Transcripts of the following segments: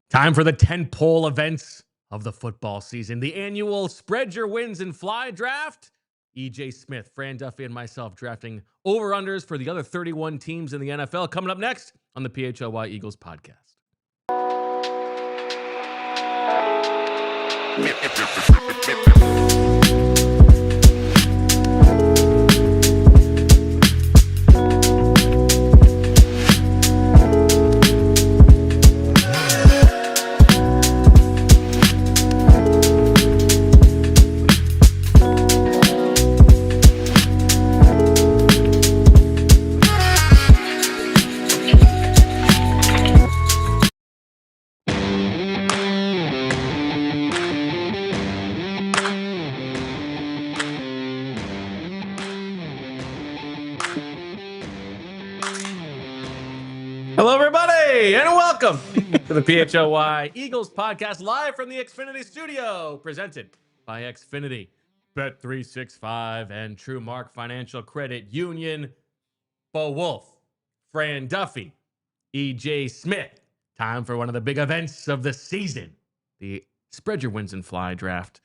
Time for the 10-pole events of the football season. The annual Spread Your Wins and Fly draft. E.J. Smith, Fran Duffy, and myself drafting over-unders for the other 31 teams in the NFL. Coming up next on the PHLY Eagles podcast. Hello, everybody, and welcome to the PHLY Eagles podcast live from the Xfinity studio, presented by Xfinity, Bet365, and True Mark Financial Credit Union. Bo Wulf, Fran Duffy, E.J. Smith. Time for one of the big events of the season, the Spread Your Wins and Fly draft.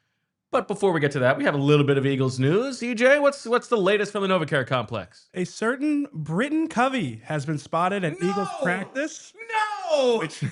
But before we get to that, we have a little bit of Eagles news. EJ, what's the latest from the NovaCare complex? A certain Britton Covey has been spotted at Eagles practice. No! Which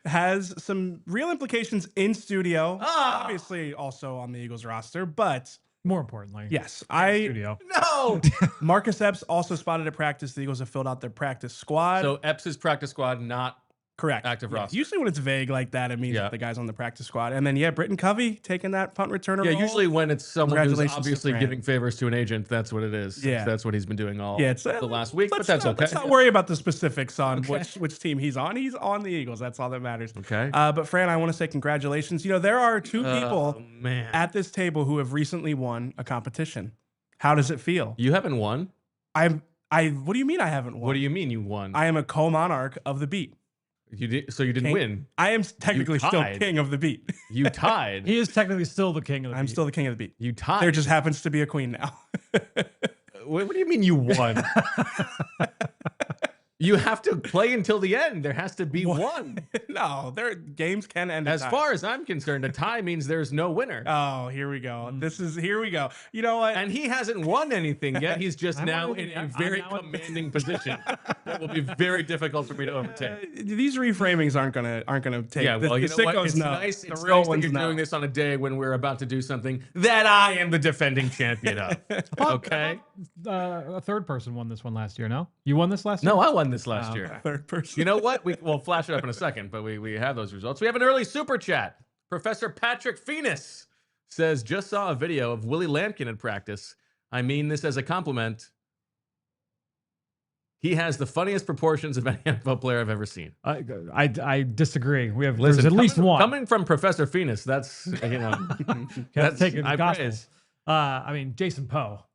has some real implications in studio. Obviously also on the Eagles roster, but more importantly, yes, studio. No! Marcus Epps also spotted at practice. The Eagles have filled out their practice squad. So Epps' practice squad, not correct. Active roster. Usually when it's vague like that, it means that the guy's on the practice squad. And then, Britton Covey taking that punt returner role. Usually when it's someone who's obviously giving favors to an agent, that's what it is. Yeah. That's what he's been doing all it's, the last week, but that's okay. Let's not worry about the specifics on which team he's on. He's on the Eagles. That's all that matters. Okay. But Fran, I want to say congratulations. There are two people at this table who have recently won a competition. How does it feel? You haven't won. What do you mean I haven't won? What do you mean you won? I am a co-monarch of the beat. You did, so you didn't win. I am technically still king of the beat. You tied. He is technically still the king of the beat. I'm still the king of the beat. You tied. There just happens to be a queen now. What do you mean you won? You have to play until the end. There has to be one. No, games can end. As far as I'm concerned, a tie means there's no winner. Oh, here we go. Here we go. You know what? And he hasn't won anything yet. He's just now in a very commanding position that will be very difficult for me to overtake. These reframings aren't gonna take. Yeah, well, you know what? It's nice. It's nice that you're doing this on a day when we're about to do something that I am the defending champion of. Okay. A third person won this one last year. No, you won this last year. No, I won this last year. Third person. You know what? We'll flash it up in a second, but we have those results. We have an early super chat. Professor Patrick Phoenix says, just saw a video of Willie Lampkin in practice. I mean this as a compliment. He has the funniest proportions of any NFL player I've ever seen. I disagree. There's at least one. Coming from Professor Phoenix, that's, that's taking I praise. I mean, Jason Poe.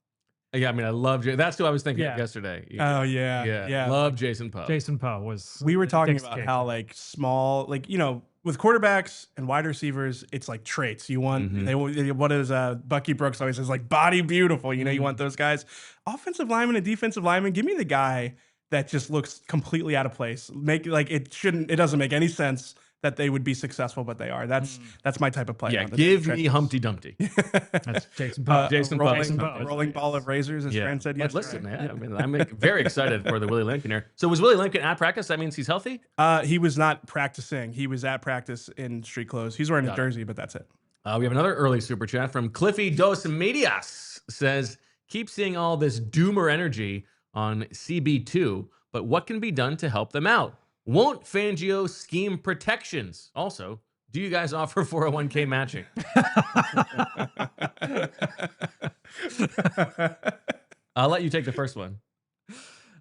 Yeah, I mean, I love that's who I was thinking of yesterday. Oh, yeah. Love Jason Poe. Jason Poe was. We were talking about how small, with quarterbacks and wide receivers, it's like traits. You want what is Bucky Brooks always says, like body beautiful. You want those guys. Offensive lineman and defensive lineman. Give me the guy that just looks completely out of place. It doesn't make any sense that they would be successful, but they are. That's my type of player. Yeah, give me Humpty Dumpty. That's Jason Poe. Jason Poe. Rolling ball of razors, as Fran said yesterday. Listen, man, I mean, I'm very excited for the Willie Lampkin here. So was Willie Lampkin at practice? That means he's healthy? He was not practicing. He was at practice in street clothes. He's wearing a jersey, but that's it. We have another early super chat from Cliffy Dos Medias. Says, keep seeing all this doomer energy on CB2, but what can be done to help them out? Won't Fangio scheme protections? Also, do you guys offer 401k matching? I'll let you take the first one.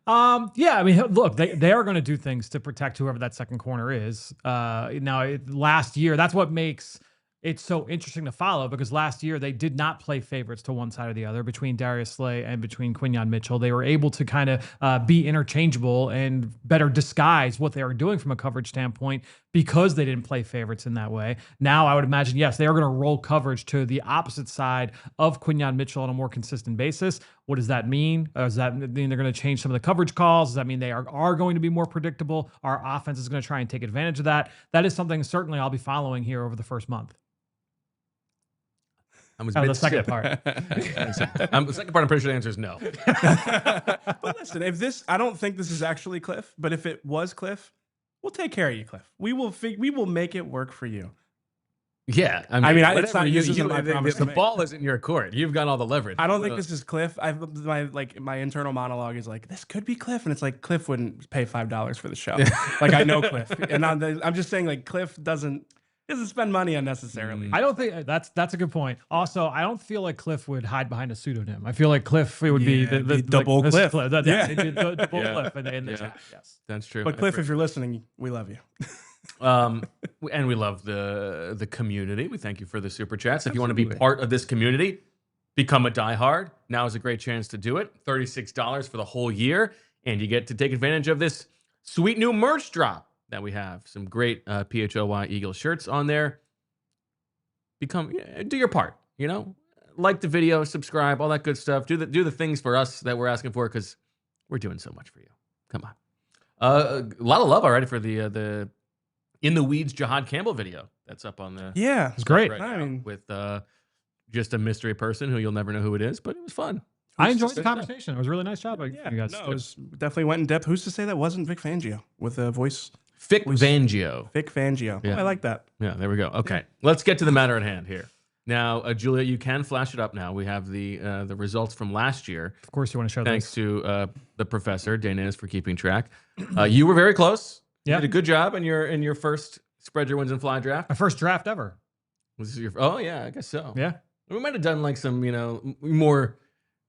Yeah, I mean, look, they are going to do things to protect whoever that second corner is. Now, last year, that's what makes it's so interesting to follow because last year they did not play favorites to one side or the other between Darius Slay and between Quinyon Mitchell. They were able to kind of be interchangeable and better disguise what they were doing from a coverage standpoint because they didn't play favorites in that way. Now I would imagine, yes, they are going to roll coverage to the opposite side of Quinyon Mitchell on a more consistent basis. What does that mean? Does that mean they're going to change some of the coverage calls? Does that mean they are going to be more predictable? Our offense is going to try and take advantage of that. That is something certainly I'll be following here over the first month. The second part. The second part, I'm pretty sure the answer is no. But listen, I don't think this is actually Cliff, but if it was Cliff, we'll take care of you, Cliff. We will make it work for you. Yeah, it's not, this isn't my promise. The ball is in your court. You've got all the leverage. I don't think this is Cliff. My internal monologue is like, this could be Cliff, and it's like Cliff wouldn't pay $5 for the show. Like I know Cliff, and I'm just saying like Cliff doesn't spend money unnecessarily. I don't think that's a good point. Also, I don't feel like Cliff would hide behind a pseudonym. I feel like Cliff would be the double Cliff. Cliff. Double Cliff in the chat. Yes, that's true. But Cliff, if you're listening, we love you. And we love the community. We thank you for the super chats. If you want to be part of this community, become a diehard. Now is a great chance to do it. $36 for the whole year, and you get to take advantage of this sweet new merch drop that we have. Some great PHLY Eagles shirts on there. Do your part. Like the video, subscribe, all that good stuff. Do the things for us that we're asking for because we're doing so much for you. Come on. A lot of love already for the In the Weeds Jahad Campbell video that's up on the it's great. Right with just a mystery person who you'll never know who it is, but it was fun. I enjoyed the conversation. It was a really nice job. You guys it was definitely went in depth. Who's to say that wasn't Vic Fangio with a voice? Vic Fangio. Vic Fangio. Yeah. Oh, I like that. Yeah, there we go. Okay, let's get to the matter at hand here. Now, Julia, you can flash it up now. We have the results from last year. Of course, you want to show Thanks to the professor, Danius, for keeping track. You were very close. You did a good job in your first spread your wins and fly draft. My first draft ever. Was this your? Oh yeah, I guess so. Yeah, we might have done like some more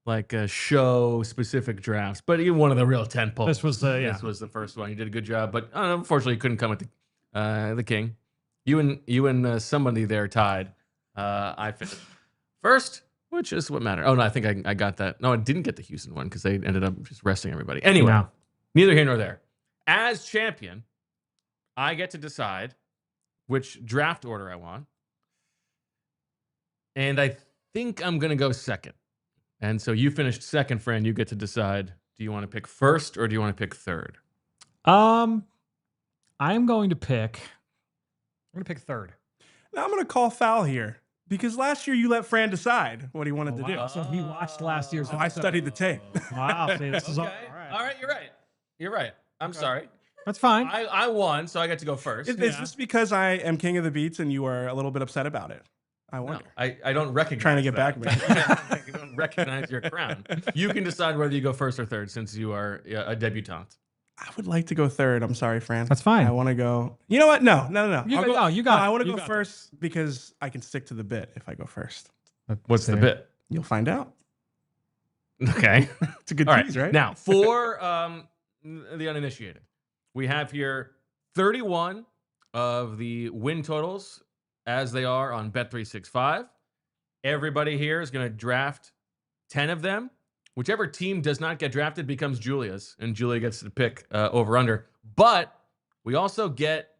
like show specific drafts, but even one of the real 10 polls. This was the first one. You did a good job, but unfortunately, you couldn't come with the king. You and somebody there tied. I finished first, which is what mattered. Oh no, I think I got that. No, I didn't get the Houston one because they ended up just resting everybody. Anyway, neither here nor there. As champion, I get to decide which draft order I want, and I think I'm gonna go second. And so you finished second, Fran. You get to decide, do you want to pick first or do you want to pick third? I'm going to pick third. Now I'm going to call foul here because last year you let Fran decide what he wanted to do. So he watched last year's episode. I studied the tape. Wow. See, this is okay. All right. You're right. I'm sorry. That's fine. I won, so I get to go first. Is this because I am king of the beats and you are a little bit upset about it? I wonder. No, I don't recognize trying to get back at me. I don't recognize your crown. You can decide whether you go first or third since you are a debutante. I would like to go third. I'm sorry, Fran. That's fine. I want to go. You know what? No. You got I want to go first because I can stick to the bit if I go first. What's the bit? You'll find out. Okay. It's a good tease, right? Now, for the uninitiated, we have here 31 of the win totals as they are on Bet365. Everybody here is going to draft 10 of them. Whichever team does not get drafted becomes Julia's, and Julia gets to pick over-under. But we also get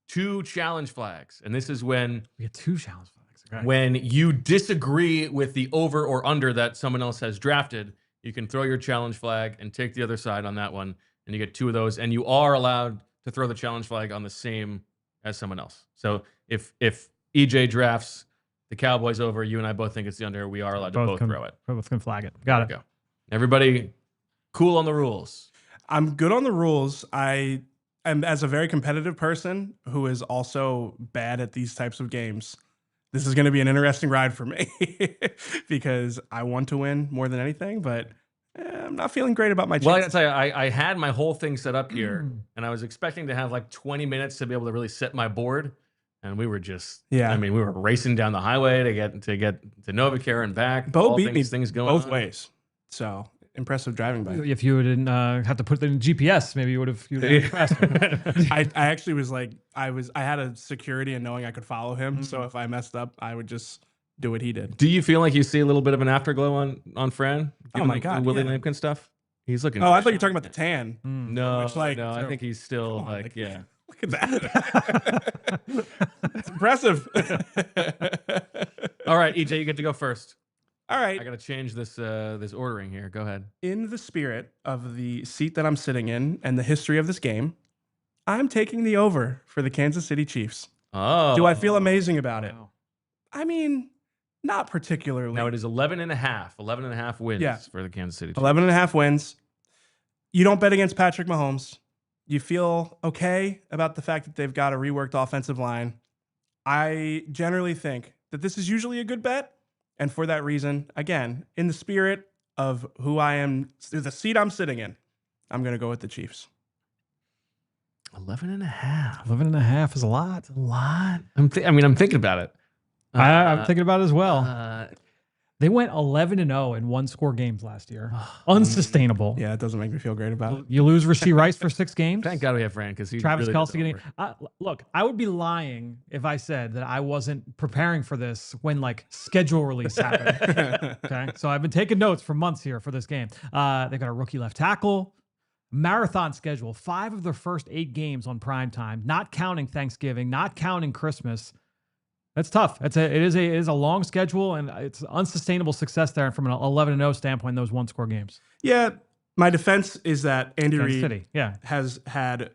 2 challenge flags, and this is when we get 2 challenge flags. Okay. When you disagree with the over or under that someone else has drafted, you can throw your challenge flag and take the other side on that one, and you get 2 of those, and you are allowed to throw the challenge flag on the same as someone else. So if EJ drafts the Cowboys over, you and I both think it's the under, we are allowed to both throw it. Both can flag it. Got it. Go. Everybody cool on the rules. I'm good on the rules. I am, as a very competitive person who is also bad at these types of games, this is going to be an interesting ride for me because I want to win more than anything, but I'm not feeling great about my chances. Well, I gotta tell you, I had my whole thing set up here, and I was expecting to have like 20 minutes to be able to really set my board. And we were just, we were racing down the highway to get to Novacare and back. Bo beat me things going both on. ways. So impressive driving by. If you didn't have to put it in GPS, maybe you would have faster. I actually was like, I had a security in knowing I could follow him. So if I messed up, I would just do what he did. Do you feel like you see a little bit of an afterglow on Fran? Oh my God, Willie yeah. Lampkin stuff. He's looking. Oh, I thought you were talking about the tan. No, Which, like, no, I think he's still on, like, yeah. Look at that. It's impressive. All right, EJ, you get to go first. All right. I got to change this ordering here. Go ahead. In the spirit of the seat that I'm sitting in and the history of this game, I'm taking the over for the Kansas City Chiefs. Oh. Do I feel amazing about it? I mean, not particularly. Now it is 11 and a half wins for the Kansas City Chiefs. 11 and a half wins. You don't bet against Patrick Mahomes. You feel okay about the fact that they've got a reworked offensive line. I generally think that this is usually a good bet. And for that reason, again, in the spirit of who I am, the seat I'm sitting in, I'm going to go with the Chiefs. 11 and a half. 11 and a half is a lot. It's a lot. I'm thinking about it. I'm thinking about it as well. They went 11-0 in one-score games last year. Unsustainable. Yeah, it doesn't make me feel great about it. You lose Rashee Rice for 6 games. Thank God we have Fran because he Travis really Kelce getting. Look, I would be lying if I said that I wasn't preparing for this when like schedule release happened. Okay, so I've been taking notes for months here for this game. They got a rookie left tackle. Marathon schedule. 5 of their first 8 games on prime time, not counting Thanksgiving, not counting Christmas. That's tough. It is a long schedule, and it's unsustainable success there from an 11-0 standpoint in those one-score games. Yeah, my defense is that Andy Reid has had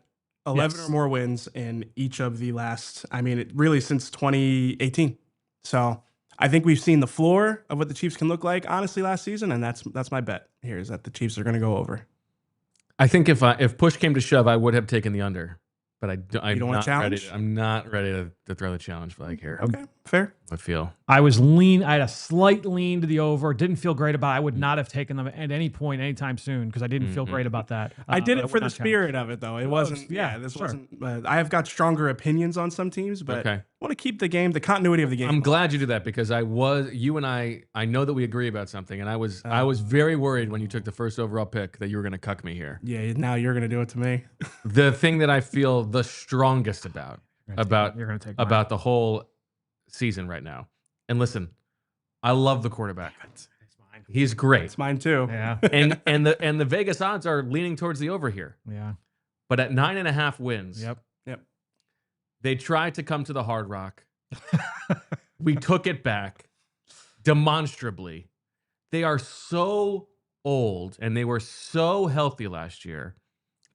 11 or more wins in each of the last, really since 2018. So I think we've seen the floor of what the Chiefs can look like, honestly, last season, and that's my bet here is that the Chiefs are going to go over. I think if push came to shove, I would have taken the under. But I'm don't want not to challenge? ready. I'm not ready to throw the challenge flag here. Okay, fair. I feel. I had a slight lean to the over. Didn't feel great about it. I would not have taken them at any point, anytime soon, because I didn't feel great about that. I did it for the spirit of it, though. It wasn't. Wasn't. I have got stronger opinions on some teams, but I want to keep the continuity of the game. I'm glad you did that because you and I know that we agree about something, and I was very worried when you took the first overall pick that you were going to cuck me here. Yeah, now you're going to do it to me. The thing that I feel the strongest about the whole season right now. And listen, I love the quarterback. It's mine. He's great. It's mine too. Yeah. and the Vegas odds are leaning towards the over here. Yeah. But at 9.5 wins. Yep. They tried to come to the Hard Rock. We took it back demonstrably. They are so old and they were so healthy last year.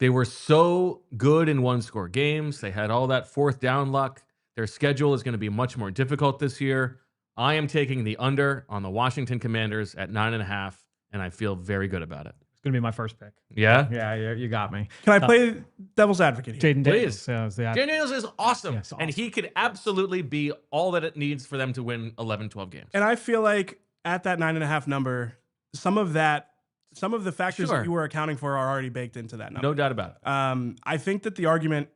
They were so good in one-score games. They had all that fourth down luck. Their schedule is going to be much more difficult this year. I am taking the under on the Washington Commanders at 9.5, and I feel very good about it. It's going to be my first pick. Yeah? Yeah, you got me. Can I play devil's advocate here? Jayden Daniels. Jayden Daniels is awesome. Yes, awesome. And he could absolutely be all that it needs for them to win 11, 12 games. And I feel like at that 9.5 number, some of the factors that you were accounting for are already baked into that number. No doubt about it. I think that the argument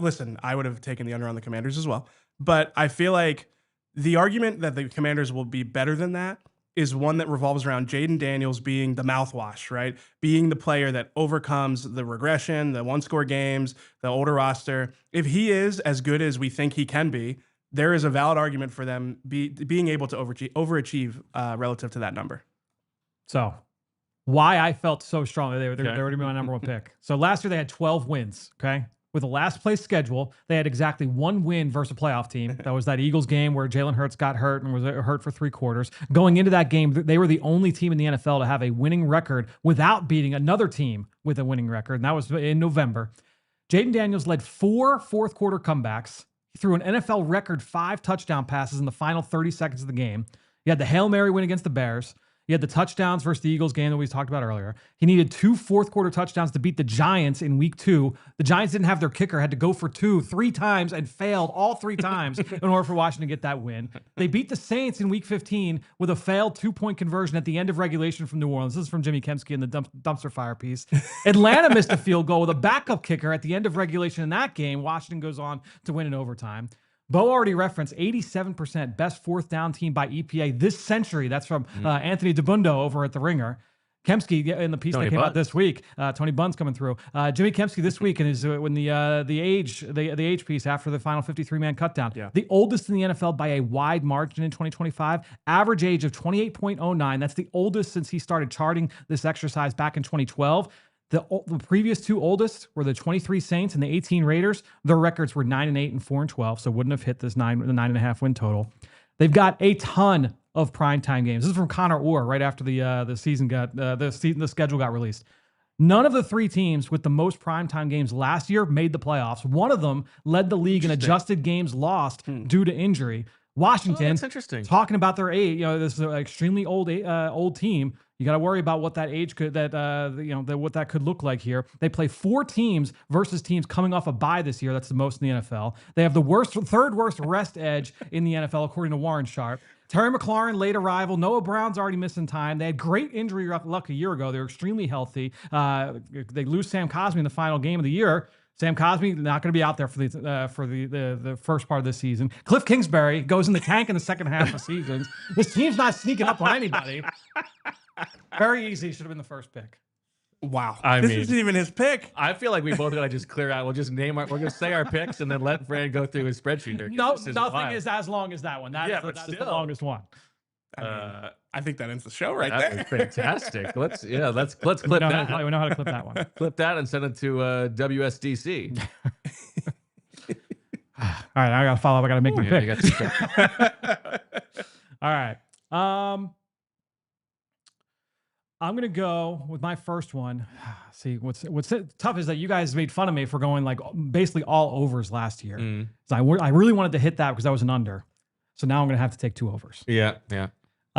listen, I would have taken the under on the Commanders as well, but I feel like the argument that the Commanders will be better than that is one that revolves around Jayden Daniels being the mouthwash, right? Being the player that overcomes the regression, the one-score games, the older roster. If he is as good as we think he can be, there is a valid argument for them being able to overachieve relative to that number. So why I felt so strong. They were going to be my number 1 pick. So last year they had 12 wins, okay? With a last place schedule, they had exactly 1 win versus a playoff team. That was that Eagles game where Jalen Hurts got hurt and was hurt for 3 quarters. Going into that game, they were the only team in the NFL to have a winning record without beating another team with a winning record, and that was in November. Jayden Daniels led 4 fourth-quarter comebacks. He threw an NFL record 5 touchdown passes in the final 30 seconds of the game. He had the Hail Mary win against the Bears. He had the touchdowns versus the Eagles game that we talked about earlier. He needed 2 fourth-quarter touchdowns to beat the Giants in week 2. The Giants didn't have their kicker, had to go for 2 3 times and failed all 3 times in order for Washington to get that win. They beat the Saints in week 15 with a failed 2-point conversion at the end of regulation from New Orleans. This is from Jimmy Kempski in the dumpster fire piece. Atlanta missed a field goal with a backup kicker at the end of regulation in that game. Washington goes on to win in overtime. Bo already referenced 87% best 4th down team by EPA this century. That's from Anthony DeBundo over at The Ringer. Kemsky in the piece Tony that came out Buns. this week. Tony Buns coming through. Jimmy Kemsky this week and when the age piece after the final 53-man cutdown. Yeah. The oldest in the NFL by a wide margin in 2025. Average age of 28.09. That's the oldest since he started charting this exercise back in 2012. The previous two oldest were the 23 Saints and the 18 Raiders. Their records were 9-8 and 4-12, so wouldn't have hit this 9.5 win total. They've got a ton of primetime games. This is from Connor Orr right after the schedule got released. None of the three teams with the most primetime games last year made the playoffs. One of them led the league in adjusted games lost due to injury. Washington, that's interesting. Talking about their age, this is an extremely old team. You got to worry about what that age what that could look like here. They play 4 teams versus teams coming off a bye this year. That's the most in the NFL. They have the third worst rest edge in the NFL, according to Warren Sharp. Terry McLaurin, late arrival. Noah Brown's already missing time. They had great injury luck a year ago. They were extremely healthy. They lose Sam Cosmi in the final game of the year. Sam Cosmi not going to be out there for the first part of the season. Cliff Kingsbury goes in the tank in the second half of seasons. This team's not sneaking up on anybody. Very easy. Should have been the first pick. Wow. This isn't even his pick. I feel like we both got to just clear out. We'll just we're going to say our picks and then let Fran go through his spreadsheet here. No, nothing is as long as that one. That but is still. the longest one. I think that ends the show right That there. was fantastic. Let's clip We know that. how to clip that one. Clip that and send it to WSDC. All right, I got to follow up. I got to make my Yeah, pick. you got to All right. I'm going to go with my first one. See, what's tough is that you guys made fun of me for going like basically all overs last year. So I really wanted to hit that because I was an under. So now I'm going to have to take 2 overs. Yeah.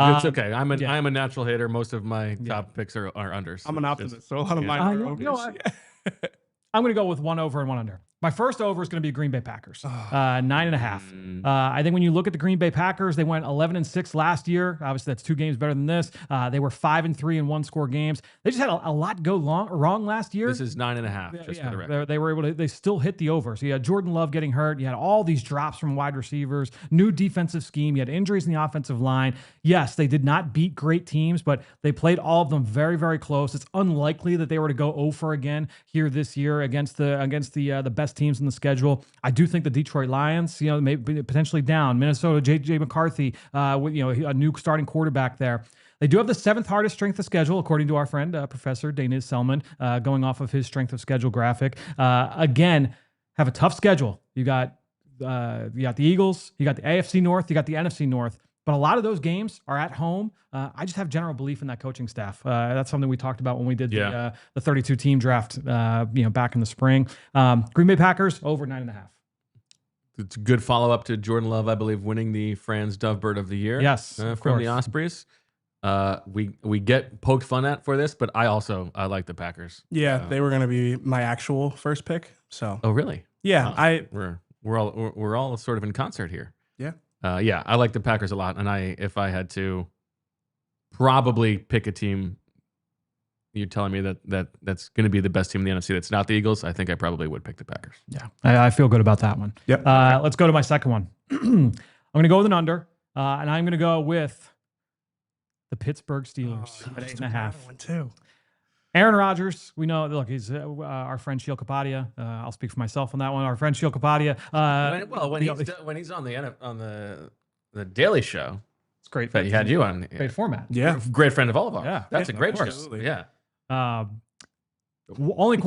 It's okay. I'm yeah. a natural hitter. Most of my top picks are unders. I'm an optimist, so a lot of mine are overs. You know what? I'm going to go with 1 over and 1 under. My first over is going to be Green Bay Packers, 9.5. I think when you look at the Green Bay Packers, they went 11-6 last year. Obviously, that's 2 games better than this. They were 5-3 in 1-score games. They just had a lot go wrong last year. This is 9.5. Just for the record. They were able to. They still hit the over. So you had Jordan Love getting hurt. You had all these drops from wide receivers. New defensive scheme. You had injuries in the offensive line. Yes, they did not beat great teams, but they played all of them very, very close. It's unlikely that they were to go 0 again here this year against the best teams in the schedule. I do think the Detroit Lions, maybe potentially down. Minnesota, J.J. McCarthy, with a new starting quarterback there. They do have the 7th hardest strength of schedule, according to our friend Professor Daniz Selman, going off of his strength of schedule graphic. Again, have a tough schedule. You got the Eagles, you got the AFC North, you got the NFC North. But a lot of those games are at home. I just have general belief in that coaching staff. That's something we talked about when we did the 32-team draft, back in the spring. Green Bay Packers over 9.5. It's a good follow-up to Jordan Love, I believe, winning the Franz Dovebird of the Year. Yes, from the Ospreys. We get poked fun at for this, but I like the Packers. Yeah, they were going to be my actual first pick. So. Oh, really? Yeah, we're all sort of in concert here. Yeah. I like the Packers a lot, and if I had to probably pick a team, you're telling me that's going to be the best team in the NFC that's not the Eagles, I think I probably would pick the Packers. Yeah, I feel good about that one. Yep. Let's go to my second one. I'm going to go with an under, and I'm going to go with the Pittsburgh Steelers at 8.5. One too. Aaron Rodgers, we know. Look, he's our friend Sheil Kapadia. I'll speak for myself on that one. Our friend Sheil Kapadia. When he's on the Daily Show, it's great. That he had you on. Great format. Yeah, great friend of all of ours. Yeah, that's a great show. Absolutely. Yeah. Only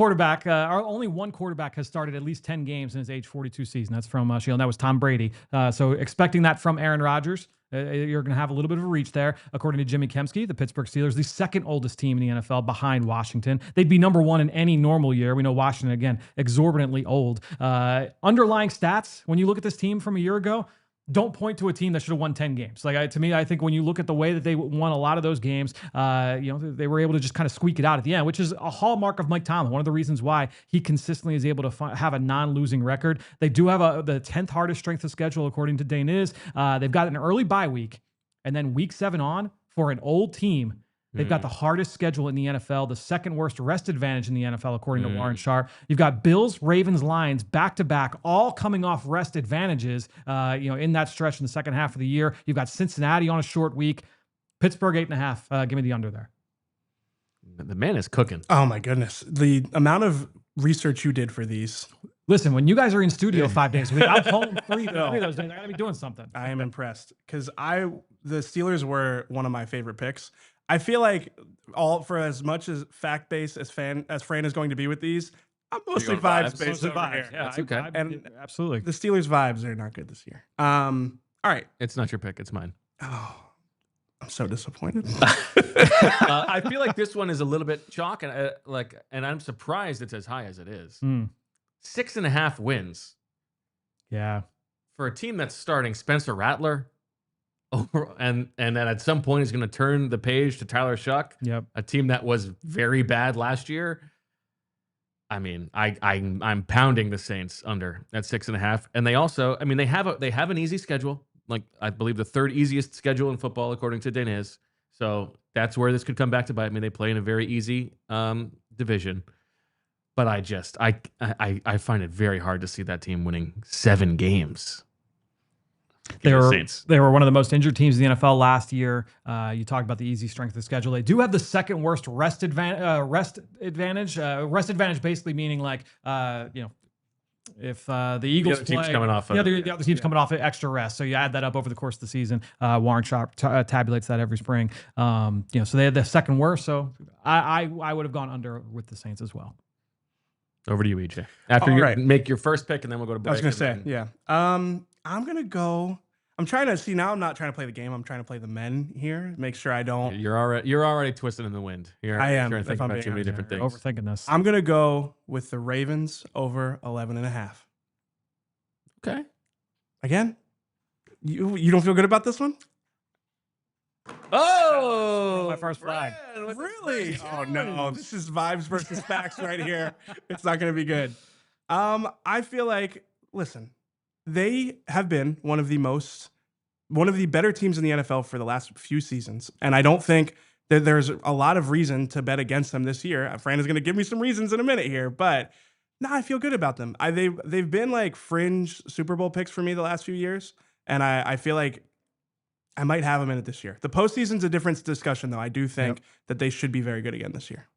one quarterback has started at least 10 games in his age 42 season. That's from Sheil, and that was Tom Brady. So expecting that from Aaron Rodgers. You're going to have a little bit of a reach there. According to Jimmy Kemsky, the Pittsburgh Steelers, the 2nd oldest team in the NFL behind Washington. They'd be number 1 in any normal year. We know Washington, again, exorbitantly old. Underlying stats, when you look at this team from a year ago, don't point to a team that should have won 10 games. To me, I think when you look at the way that they won a lot of those games, they were able to just kind of squeak it out at the end, which is a hallmark of Mike Tomlin. One of the reasons why he consistently is able to have a non-losing record. They do have the 10th hardest strength of schedule, according to Daniz. They've got an early bye week, and then week 7 on for an old team. They've got the hardest schedule in the NFL, the 2nd worst rest advantage in the NFL, according to Warren Sharp. You've got Bills, Ravens, Lions back-to-back, all coming off rest advantages, in that stretch in the second half of the year. You've got Cincinnati on a short week. Pittsburgh 8.5. Give me the under there. The man is cooking. Oh my goodness. The amount of research you did for these. Listen, when you guys are in studio 5 days a week, I'm home 3 of those days. I gotta be doing something. I am impressed because the Steelers were one of my favorite picks. I feel like for as much as fact based as Fran is going to be with these, I'm mostly vibes based over here. Yeah, That's okay. And absolutely. The Steelers vibes are not good this year. All right. It's not your pick. It's mine. Oh, I'm so disappointed. I feel like this one is a little bit chalk, and I'm surprised it's as high as it is. 6.5 wins. Yeah. For a team that's starting Spencer Rattler, and then at some point is going to turn the page to Tyler Shuck. Yep. A team that was very bad last year. I mean, I'm pounding the Saints under at 6.5, and they also, I mean, they have an easy schedule. Like, I believe the third easiest schedule in football according to Daniz. So that's where this could come back to bite me. They play in a very easy division. But I find it very hard to see that team winning 7 games. They were one of the most injured teams in the NFL last year. You talked about the easy strength of the schedule. They do have the second worst rest advantage. Rest advantage basically meaning like if the Eagles the team's coming off, the other team's coming off an extra rest, so you add that up over the course of the season. Warren Sharp tabulates that every spring. So they had the second worst. So I would have gone under with the Saints as well. Over to you, EJ. After you make your first pick, and then we'll go to break. I was going to say, yeah. I'm going to go. I'm trying to see now. I'm not trying to play the game. I'm trying to play the men here. Make sure I don't. You're already twisting in the wind. I am. Trying to think about too many different things. Overthinking this. I'm going to go with the Ravens over 11.5. Okay. Again, you don't feel good about this one? Oh, my first flag. Really? Oh no, this is vibes versus facts right here. It's not going to be good. I feel like, listen, they have been one of the better teams in the NFL for the last few seasons, and I don't think that there's a lot of reason to bet against them this year. Fran is going to give me some reasons in a minute here, but no, I feel good about them. They've been like fringe Super Bowl picks for me the last few years, and I feel like I might have them in it this year. The postseason's a different discussion, though. I do think that they should be very good again this year.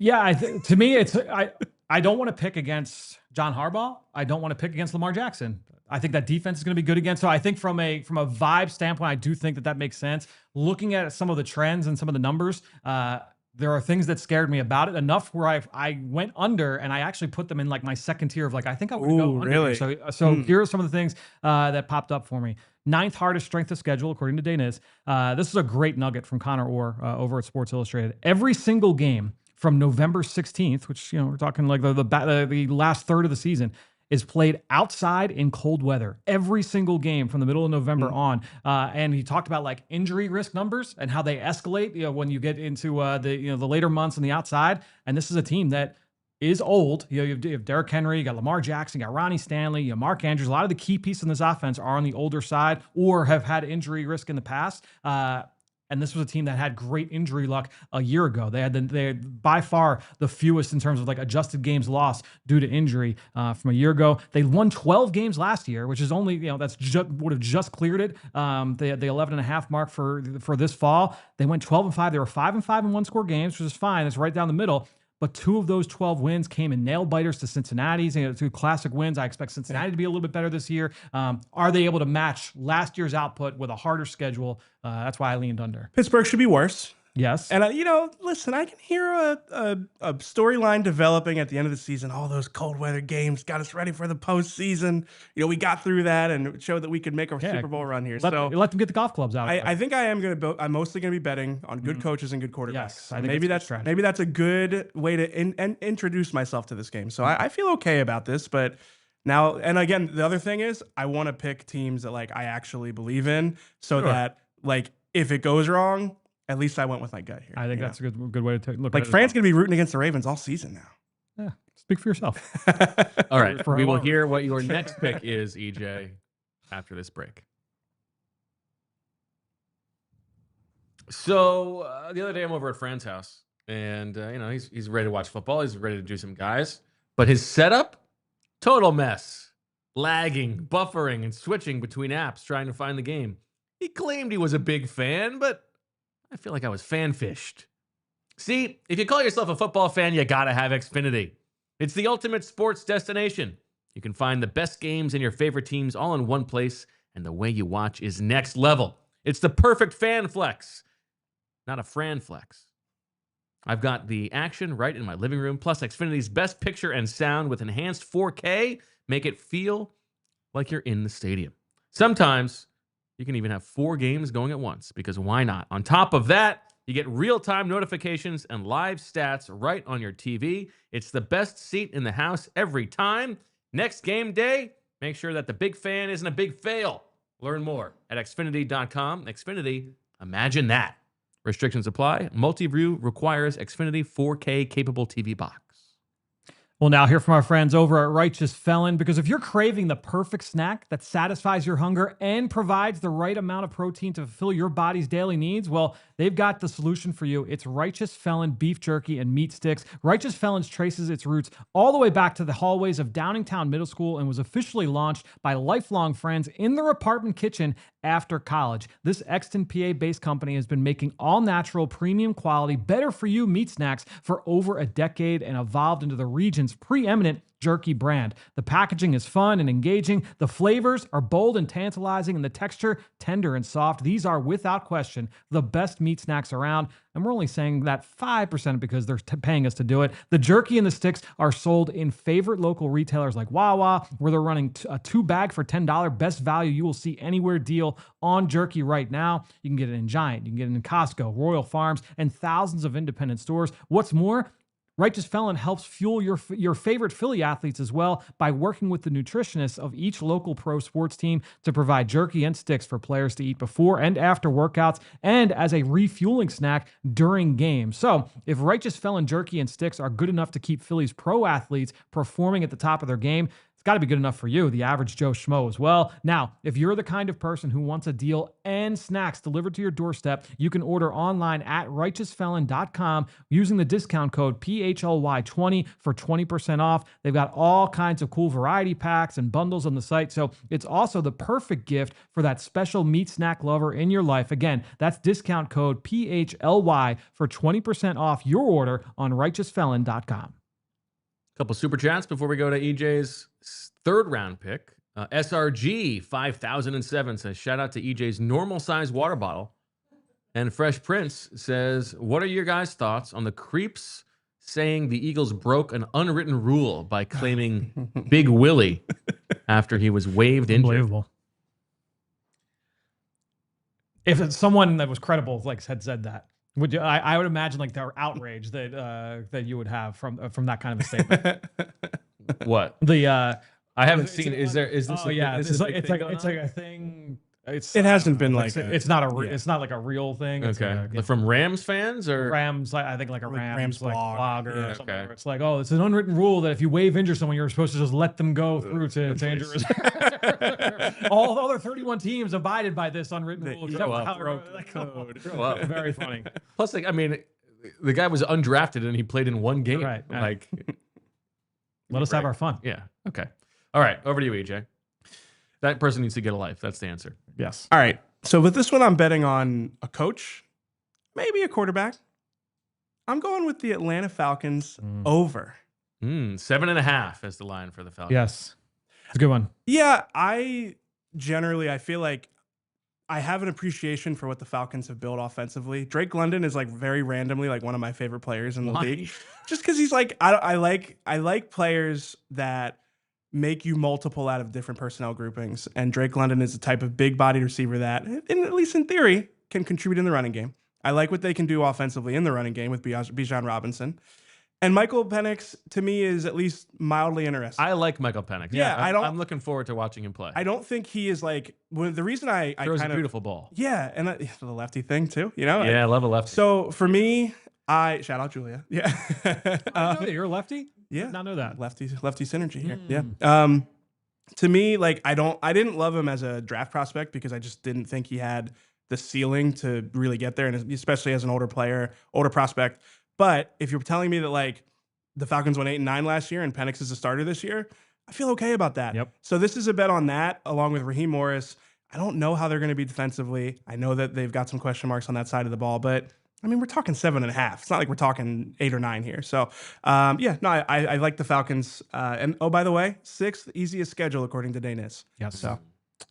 Yeah, to me, I don't want to pick against John Harbaugh. I don't want to pick against Lamar Jackson. I think that defense is going to be good again. So I think from a vibe standpoint, I do think that makes sense. Looking at some of the trends and some of the numbers, there are things that scared me about it enough where I went under, and I actually put them in like my second tier of like, I think I would go under. Really? So here are some of the things that popped up for me. 9th hardest strength of schedule, according to Daniz. This is a great nugget from Connor Orr over at Sports Illustrated. Every single game from November 16th, which, we're talking like the last third of the season, is played outside in cold weather. Every single game from the middle of November on. And he talked about like injury risk numbers and how they escalate when you get into the later months on the outside. And this is a team that is old. You have Derrick Henry, you got Lamar Jackson, you got Ronnie Stanley, you have Mark Andrews. A lot of the key pieces in this offense are on the older side or have had injury risk in the past. And this was a team that had great injury luck a year ago. They had by far the fewest in terms of like adjusted games lost due to injury from a year ago. They won 12 games last year, which is only, that's would have just cleared it. They had the 11.5 mark for this fall. They went 12-5. They were 5-5 in one-score games, which is fine. It's right down the middle. But 2 of those 12 wins came in nail biters to Cincinnati's. 2 classic wins. I expect Cincinnati to be a little bit better this year. Are they able to match last year's output with a harder schedule? That's why I leaned under. Pittsburgh should be worse. Yes. And, listen, I can hear a storyline developing at the end of the season. All those cold weather games got us ready for the postseason. We got through that and showed that we could make a Super Bowl run here. Let them get the golf clubs out. I think I'm mostly going to be betting on good coaches and good quarterbacks. Yes, maybe that's a good way to introduce myself to this game. So I feel okay about this, but now, and again, the other thing is I want to pick teams that I actually believe in so that if it goes wrong, at least I went with my gut here. I think that's a good way to look at it. Fran's going to be rooting against the Ravens all season now. Yeah, speak for yourself. All right. We will hear what your next pick is, EJ, after this break. So the other day I'm over at Fran's house, and he's ready to watch football. He's ready to do some guys. But his setup, total mess. Lagging, buffering, and switching between apps trying to find the game. He claimed he was a big fan, but I feel like I was fan-fished. See, if you call yourself a football fan, you gotta have Xfinity. It's the ultimate sports destination. You can find the best games and your favorite teams all in one place, and the way you watch is next level. It's the perfect fan flex, not a Fran flex. I've got the action right in my living room, plus Xfinity's best picture and sound with enhanced 4K make it feel like you're in the stadium. Sometimes you can even have 4 games going at once, because why not? On top of that, you get real-time notifications and live stats right on your TV. It's the best seat in the house every time. Next game day, make sure that the big fan isn't a big fail. Learn more at Xfinity.com. Xfinity, imagine that. Restrictions apply. Multi-view requires Xfinity 4K capable TV box. We'll now hear from our friends over at Righteous Felon, because if you're craving the perfect snack that satisfies your hunger and provides the right amount of protein to fulfill your body's daily needs, well, they've got the solution for you. It's Righteous Felon beef jerky and meat sticks. Righteous Felon traces its roots all the way back to the hallways of Downingtown Middle School and was officially launched by lifelong friends in their apartment kitchen after college. This Exton, PA-based company has been making all-natural, premium quality, better-for-you meat snacks for over a decade and evolved into the region's preeminent jerky brand. The packaging is fun and engaging. The flavors are bold and tantalizing, and the texture tender and soft. These are, without question, the best meat snacks around. And we're only saying that 5% because they're paying us to do it. The jerky and the sticks are sold in favorite local retailers like Wawa, where they're running a 2-bag for $10. Best value you will see anywhere deal on jerky right now. You can get it in Giant, you can get it in Costco, Royal Farms, and thousands of independent stores. What's more, Righteous Felon helps fuel your favorite Philly athletes as well by working with the nutritionists of each local pro sports team to provide jerky and sticks for players to eat before and after workouts and as a refueling snack during games. So if Righteous Felon jerky and sticks are good enough to keep Philly's pro athletes performing at the top of their game, it's got to be good enough for you, the average Joe Schmo, as well. Now, if you're the kind of person who wants a deal and snacks delivered to your doorstep, you can order online at righteousfelon.com using the discount code PHLY20 for 20% off. They've got all kinds of cool variety packs and bundles on the site, so it's also the perfect gift for that special meat snack lover in your life. Again, that's discount code PHLY for 20% off your order on righteousfelon.com. Couple super chats before we go to EJ's third round pick. SRG 5007 says, shout out to EJ's normal size water bottle. And Fresh Prince says, what are your guys' thoughts on the creeps saying the Eagles broke an unwritten rule by claiming Big Willie after he was waived injured? Unbelievable. If it's someone that was credible had said that, would you? I would imagine like the outrage that you would have from that kind of a statement. What? I haven't seen. Is this? Oh yeah, it's like a thing. It hasn't been like it's not like a real thing. It's okay. From Rams fans or Rams? I think like a Rams blog or something. Okay. Where it's like, oh, it's an unwritten rule that if you wave injure someone, you're supposed to just let them go through to injure. All the other 31 teams abided by this unwritten rule. Grow up. Very funny. Plus, like, I mean, the guy was undrafted and he played in one game. Right. Like, let us have our fun. Yeah. Okay. All right. Over to you, EJ. That person needs to get a life. That's the answer. Yes. All right. So with this one, I'm betting on a coach, maybe a quarterback. I'm going with the Atlanta Falcons over. 7.5 is the line for the Falcons. Yes. It's a good one. Yeah, I feel like I have an appreciation for what the Falcons have built offensively. Drake London is like very randomly like one of my favorite players in the league. Just because he's like, I like players that make you multiple out of different personnel groupings. And Drake London is the type of big-bodied receiver that, at least in theory, can contribute in the running game. I like what they can do offensively in the running game with Bijan Robinson. And Michael Penix, to me, is at least mildly interesting. I like Michael Penix. Yeah, I'm looking forward to watching him play. I don't think he is like, the reason I throws kind a beautiful ball. Yeah, and the lefty thing too, you know? Yeah, I love a lefty. So for me, shout out Julia. Yeah. You're a lefty? Yeah. Did not know that. Lefty synergy here. Yeah. To me, like I didn't love him as a draft prospect because I just didn't think he had the ceiling to really get there, and especially as an older prospect. But if you're telling me that like the Falcons went 8-9 last year and Penix is a starter this year, I feel okay about that. Yep. So this is a bet on that, along with Raheem Morris. I don't know how they're going to be defensively. I know that they've got some question marks on that side of the ball, but I mean, we're talking 7.5. It's not like we're talking 8 or 9 here. So, I like the Falcons. And oh, by the way, 6th easiest schedule according to Daniels. Yes. So,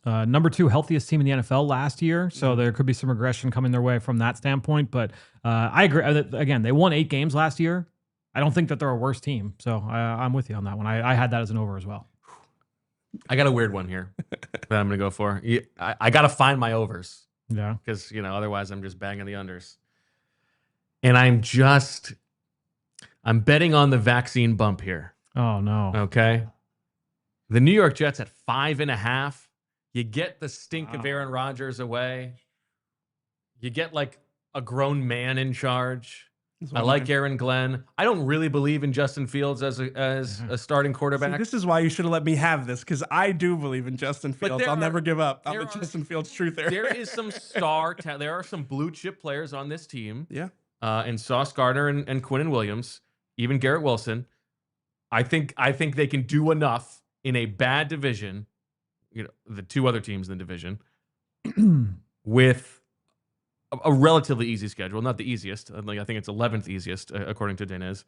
number 2 healthiest team in the NFL last year, so there could be some regression coming their way from that standpoint. But I agree. Again, they won 8 games last year. I don't think that they're a worse team, so I'm with you on that one. I had that as an over as well. I got a weird one here that I'm going to go for. I got to find my overs. Yeah, because otherwise I'm just banging the unders. And I'm betting on the vaccine bump here. Oh no. Okay. The New York Jets at 5.5. You get the stink of Aaron Rodgers away. You get like a grown man in charge. I like Aaron Glenn. I don't really believe in Justin Fields as a starting quarterback. See, this is why you should have let me have this, because I do believe in Justin Fields. I'll never give up. I'm the Justin Fields truther. There is some there are some blue chip players on this team. Yeah. And Sauce Gardner and Quinnen Williams, even Garrett Wilson. I think they can do enough in a bad division, the 2 other teams in the division, with a relatively easy schedule, not the easiest. I think it's 11th easiest according to Daniels,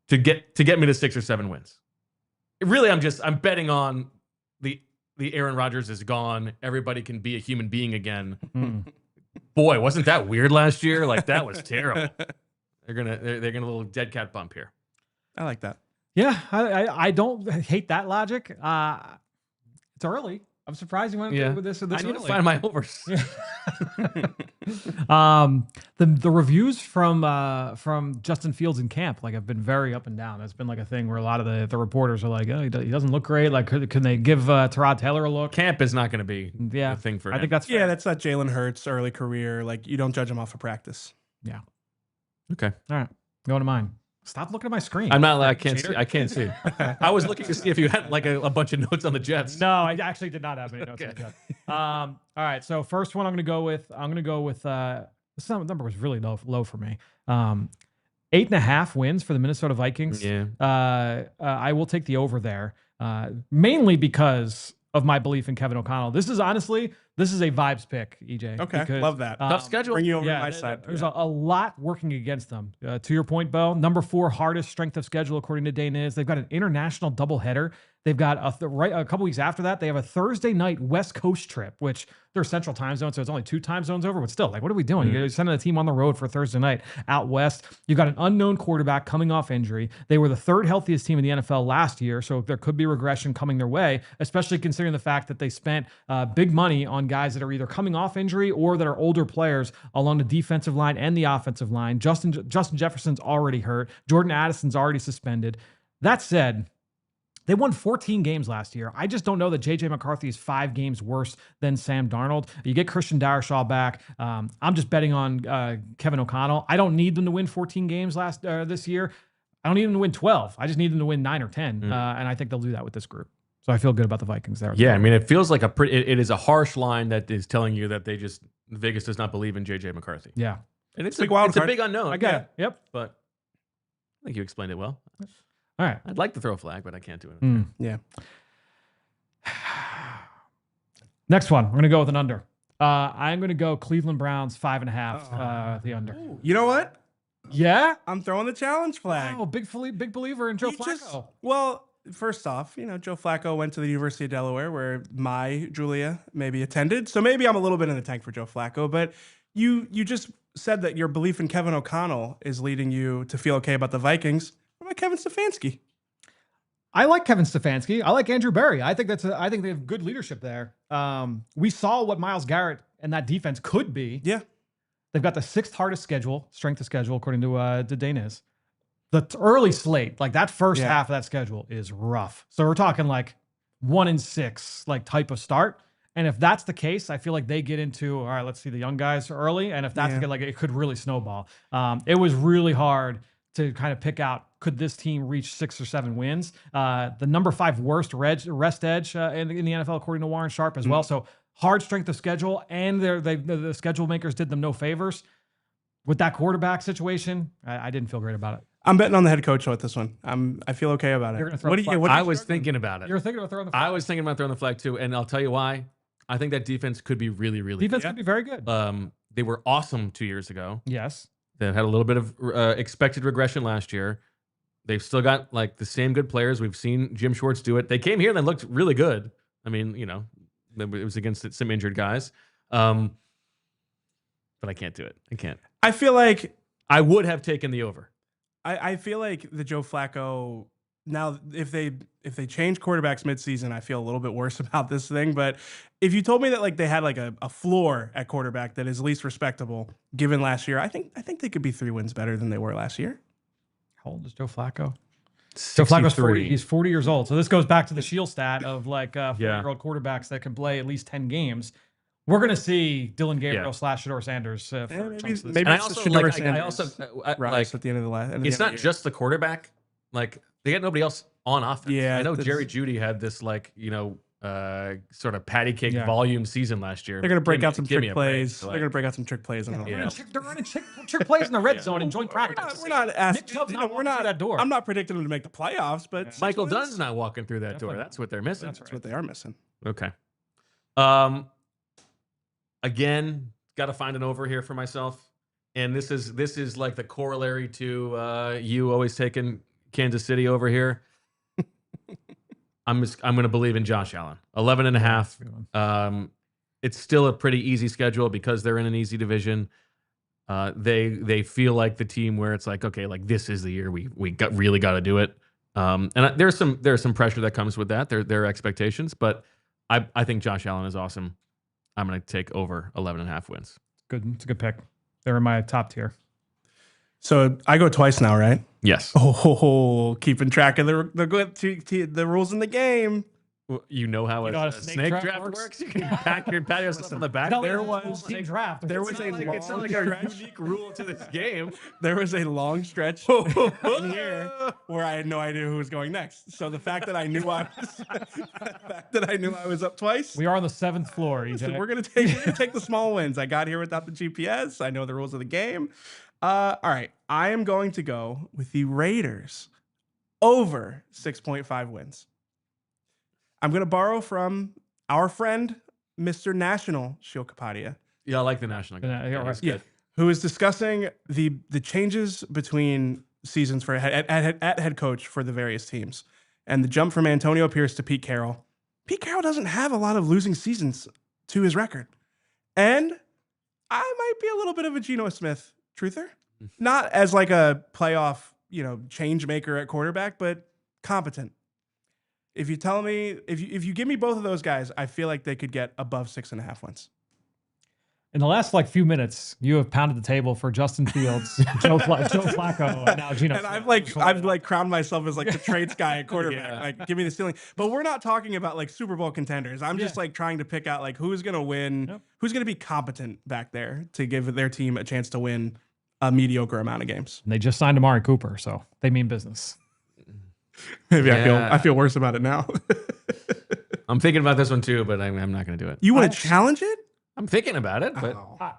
to get me to 6 or 7 wins. Really, I'm betting on the Aaron Rodgers is gone. Everybody can be a human being again. Boy, wasn't that weird last year? Like, that was terrible. They're gonna a little dead cat bump here. I like that. Yeah, I don't hate that logic. It's early. I'm surprised you went with this. I need to find my overs. The reviews from Justin Fields in camp have been very up and down. It's been like a thing where a lot of the reporters are like, oh, he doesn't look great. Like, can they give Tyrod Taylor a look? Camp is not going to be a thing for him. I think that's fair. That's not Jalen Hurts early career. Like, you don't judge him off of practice. Yeah. Okay. All right. Going to mine. Stop looking at my screen. I'm not. I can't see. I can't see. I was looking to see if you had like a bunch of notes on the Jets. No, I actually did not have any notes on the Jets. All right. So first one, I'm going to go with. This number was really low for me. 8.5 wins for the Minnesota Vikings. Yeah. I will take the over there, mainly because of my belief in Kevin O'Connell. This is a vibes pick, EJ. Okay, because, love that. Tough schedule. Bring you over to my side. There's a lot working against them. To your point, Bo, number 4 hardest strength of schedule according to Daniels. They've got an international doubleheader. They've got a couple weeks after that, they have a Thursday night West Coast trip, which they're Central Time Zone, so it's only 2 time zones over. But still, like, what are we doing? You're sending a team on the road for Thursday night out west. You've got an unknown quarterback coming off injury. They were the 3rd healthiest team in the NFL last year, so there could be regression coming their way, especially considering the fact that they spent big money on guys that are either coming off injury or that are older players along the defensive line and the offensive line. Justin Jefferson's already hurt. Jordan Addison's already suspended. That said, they won 14 games last year. I just don't know that J.J. McCarthy is 5 games worse than Sam Darnold. You get Christian Darrisaw back. I'm just betting on Kevin O'Connell. I don't need them to win 14 games this year. I don't need them to win 12. I just need them to win 9 or 10. And I think they'll do that with this group. So I feel good about the Vikings there. Yeah, I mean, it feels like it is a harsh line that is telling you that Vegas does not believe in J.J. McCarthy. Yeah. And it's a big unknown. I get it. Yep. But I think you explained it well. All right. I'd like to throw a flag, but I can't do it. Yeah. Next one. We're going to go with an under. I'm going to go Cleveland Browns 5.5, the under. You know what? Yeah? I'm throwing the challenge flag. Oh, big believer in Joe Flacco. First off, Joe Flacco went to the University of Delaware, where my Julia maybe attended. So maybe I'm a little bit in the tank for Joe Flacco. But you just said that your belief in Kevin O'Connell is leading you to feel okay about the Vikings. What about Kevin Stefanski? I like Kevin Stefanski. I like Andrew Berry. I think they have good leadership there. We saw what Myles Garrett and that defense could be. Yeah. They've got the 6th hardest strength of schedule, according to Daniels. The early slate, like that first half of that schedule, is rough. So we're talking like 1-6 like type of start. And if that's the case, I feel like they get into, all right, let's see the young guys early. And if that's it could really snowball. It was really hard to kind of pick out, could this team reach 6 or 7 wins? The number 5 worst rest edge in the NFL, according to Warren Sharp as well. So hard strength of schedule, and the schedule makers did them no favors. With that quarterback situation, I didn't feel great about it. I'm betting on the head coach with this one. I feel okay about it. You're gonna throw I was thinking about it. You're thinking about throwing the flag? I was thinking about throwing the flag too, and I'll tell you why. I think that defense could be really, really good. Defense could be very good. They were awesome 2 years ago. Yes. that had a little bit of expected regression last year. They've still got like the same good players. We've seen Jim Schwartz do it. They came here and they looked really good. I mean, you know, it was against some injured guys. But I can't do it. I can't. I feel like I would have taken the over. I feel like the Joe Flacco, now if they change quarterbacks midseason, I feel a little bit worse about this thing. But if you told me that like they had like a floor at quarterback that is least respectable given last year, I think they could be 3 wins better than they were last year. How old is Joe Flacco? 63. Joe Flacco's 40. He's 40 years old. So this goes back to the Shield stat of like 40-year-old quarterbacks that can play at least 10 games. We're going to see Dylan Gabriel / Shedeur Sanders. Maybe And I it's also, the like, Shedeur I also Sanders like Rice at the end of the last. it's not just the quarterback. Like they got nobody else on offense. Yeah, I know Jerry Jeudy had this like, you know, sort of patty cake volume season last year. They're going to break out some trick plays. Like, They're going to break out some trick plays. They're running trick plays in the red zone and joint practice. We're not asking. We're not that door. I'm not predicting them to make the playoffs, but Michael Dunn's not walking through that door. Definitely. That's what they're missing. That's what they are missing. Okay. Again, got to find an over here for myself, and this is like the corollary to you always taking Kansas City over here. I'm going to believe in Josh Allen. 11.5. It's still a pretty easy schedule because they're in an easy division. They feel like the team where it's like, okay, like this is the year we really got to do it. And there's some pressure that comes with that. Their expectations, but I think Josh Allen is awesome. I'm going to take over 11.5 wins. Good. It's a good pick. They're in my top tier. So I go twice now, right? Yes. Oh, keeping track of the rules in the game. Well, you know how a snake draft works? You can pat yourself on the back. There was a draft. It's not like a unique rule to this game. There was a long stretch in here where I had no idea who was going next. So the fact that I knew I was up twice. We are on the 7th floor. Listen, we're gonna take the small wins. I got here without the GPS. I know the rules of the game. All right, I am going to go with the Raiders over 6.5 wins. I'm going to borrow from our friend, Mr. National Shield Kapadia. Yeah, I like the National. Yeah, who is discussing the changes between seasons for at head coach for the various teams. And the jump from Antonio Pierce to Pete Carroll. Pete Carroll doesn't have a lot of losing seasons to his record. And I might be a little bit of a Geno Smith truther. Not as like a playoff, change maker at quarterback, but competent. If you tell me, if you give me both of those guys, I feel like they could get above 6.5 wins. In the last few minutes, you have pounded the table for Justin Fields, Joe Flacco, and now Geno. And I've crowned myself as like the traits guy at quarterback. Yeah. Like, give me the ceiling. But we're not talking about like Super Bowl contenders. I'm just like trying to pick out like who's gonna win, who's gonna be competent back there to give their team a chance to win a mediocre amount of games. And they just signed Amari Cooper, so they mean business. Maybe I feel worse about it now. I'm thinking about this one too, but I'm not going to do it. You want to challenge it? I'm thinking about it, but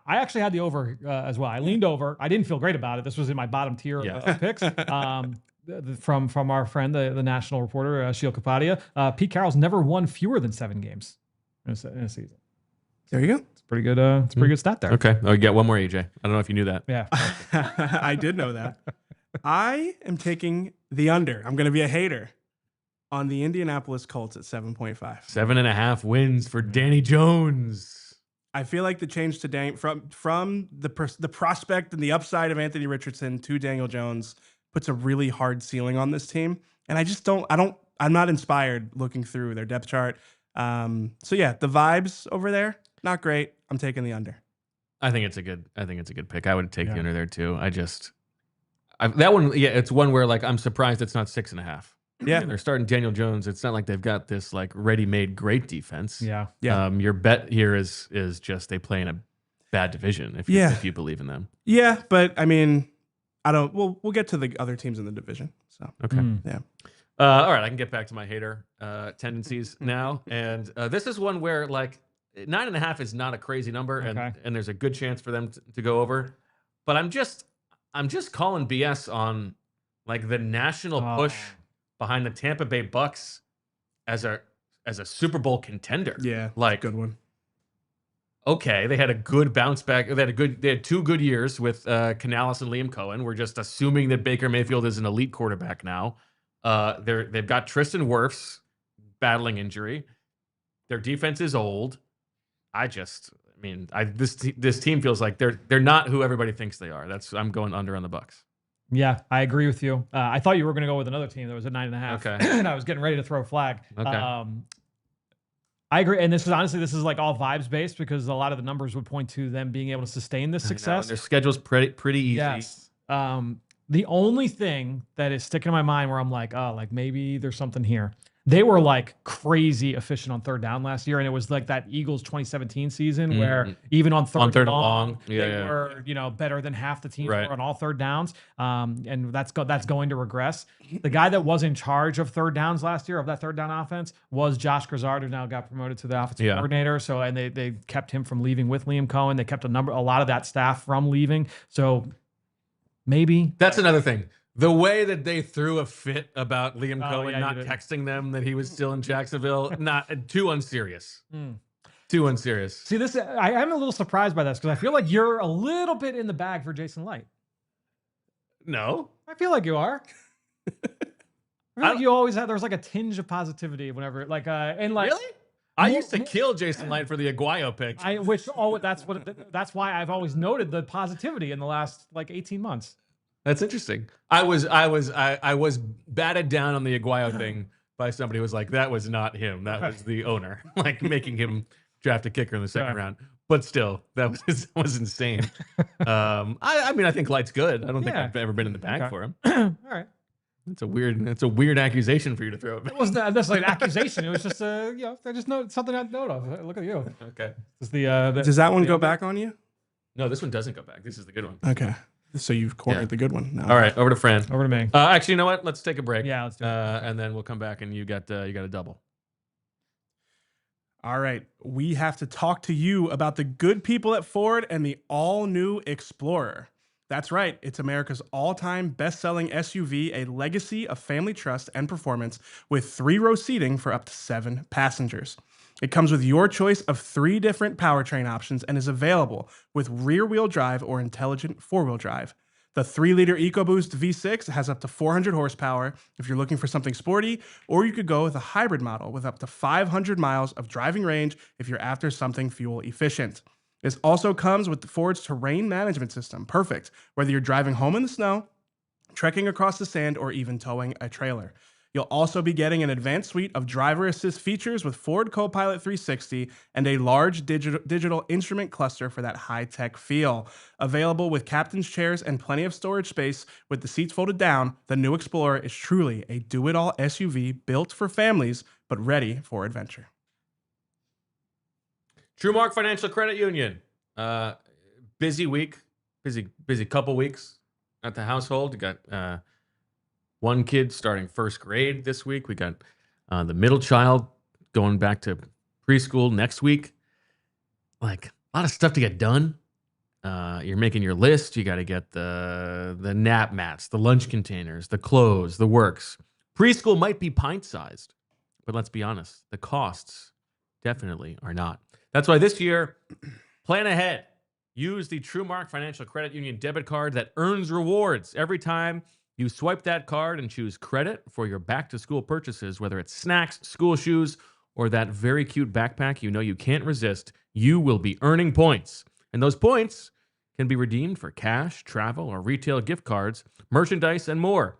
I actually had the over as well. I leaned over. I didn't feel great about it. This was in my bottom tier of picks. From our friend, the national reporter, Shield Kapadia. Pete Carroll's never won fewer than 7 games in a season. There you go. It's pretty good. It's a pretty good stat there. Okay, I'll get one more, EJ. I don't know if you knew that. Yeah, I did know that. I am taking the under. I'm going to be a hater on the Indianapolis Colts at 7.5. 7.5 wins for Danny Jones. I feel like the change to from the prospect and the upside of Anthony Richardson to Daniel Jones puts a really hard ceiling on this team. And I'm not inspired looking through their depth chart. So yeah, the vibes over there, not great. I'm taking the under. I think it's a good pick. I would take the under there too. That one, it's one where like I'm surprised it's not 6.5. Yeah, they're starting Daniel Jones. It's not like they've got this like ready-made great defense. Yeah. Your bet here is just they play in a bad division if you believe in them. Yeah, but I mean, we'll get to the other teams in the division. So okay, yeah. All right, I can get back to my hater tendencies now, and this is one where like 9.5 is not a crazy number, and there's a good chance for them to go over, but I'm just calling BS on like the national push behind the Tampa Bay Bucs as a Super Bowl contender. Yeah, like good one. okay, they had a good bounce back. They had 2 good years with Canales and Liam Cohen. We're just assuming that Baker Mayfield is an elite quarterback now. They've got Tristan Wirfs battling injury. Their defense is old. This team feels like they're not who everybody thinks they are. I'm going under on the Bucs. Yeah, I agree with you. I thought you were going to go with another team that was at 9.5. Okay. And I was getting ready to throw a flag. Okay. I agree. And this is like all vibes based because a lot of the numbers would point to them being able to sustain this success. Their schedule's pretty easy. Yes. The only thing that is sticking in my mind where I'm like, oh, like maybe there's something here. They were like crazy efficient on third down last year, and it was like that Eagles 2017 season where even on third and long, they were better than half the teams were on all third downs, and that's going to regress. The guy that was in charge of third downs last year of that third down offense was Josh Grisard, who now got promoted to the offensive coordinator. So and they kept him from leaving with Liam Cohen. They kept a lot of that staff from leaving. So maybe that's another thing. The way that they threw a fit about Liam Cohen not texting them that he was still in Jacksonville, not too unserious. Too unserious. See, I'm a little surprised by this because I feel like you're a little bit in the bag for Jason Light. No. I feel like you are. I feel like you always have, there's like a tinge of positivity whenever, really? I used to kill Jason Light for the Aguayo pick. That's why I've always noted the positivity in the last 18 months. That's interesting. I was batted down on the Aguayo thing by somebody who was like, that was not him. That was the owner, making him draft a kicker in the second round. But still, that was insane. I think Light's good. I don't think I've ever been in the bag for him. All right. It's a weird accusation for you to throw. It wasn't necessarily an accusation. It was just I just know something I note of. Look at you. Okay. Does that one go back on you? No, this one doesn't go back. This is the good one. Okay. So you've cornered the good one. No. All right, over to Fran. Over to me. Actually, you know what? Let's take a break. Yeah, let's do it. And then we'll come back, and you got a double. All right, we have to talk to you about the good people at Ford and the all-new Explorer. That's right, it's America's all-time best-selling SUV, a legacy of family trust and performance with 3-row seating for up to 7 passengers. It comes with your choice of 3 different powertrain options and is available with rear-wheel drive or intelligent 4-wheel drive. The 3-liter EcoBoost V6 has up to 400 horsepower if you're looking for something sporty, or you could go with a hybrid model with up to 500 miles of driving range if you're after something fuel efficient. This also comes with Ford's terrain management system, perfect whether you're driving home in the snow, trekking across the sand, or even towing a trailer. You'll also be getting an advanced suite of driver assist features with Ford Copilot 360 and a large digital instrument cluster for that high-tech feel. Available with captain's chairs and plenty of storage space with the seats folded down, the new Explorer is truly a do-it-all SUV built for families, but ready for adventure. TrueMark Financial Credit Union. Busy week. Busy couple weeks at the household. You got... one kid starting first grade this week. We got the middle child going back to preschool next week. A lot of stuff to get done. You're making your list. You got to get the nap mats, the lunch containers, the clothes, the works. Preschool might be pint-sized, but let's be honest, the costs definitely are not. That's why this year, plan ahead. Use the TrueMark Financial Credit Union debit card that earns rewards every time you swipe that card and choose credit for your back-to-school purchases, whether it's snacks, school shoes, or that very cute backpack you can't resist. You will be earning points. And those points can be redeemed for cash, travel, or retail gift cards, merchandise, and more.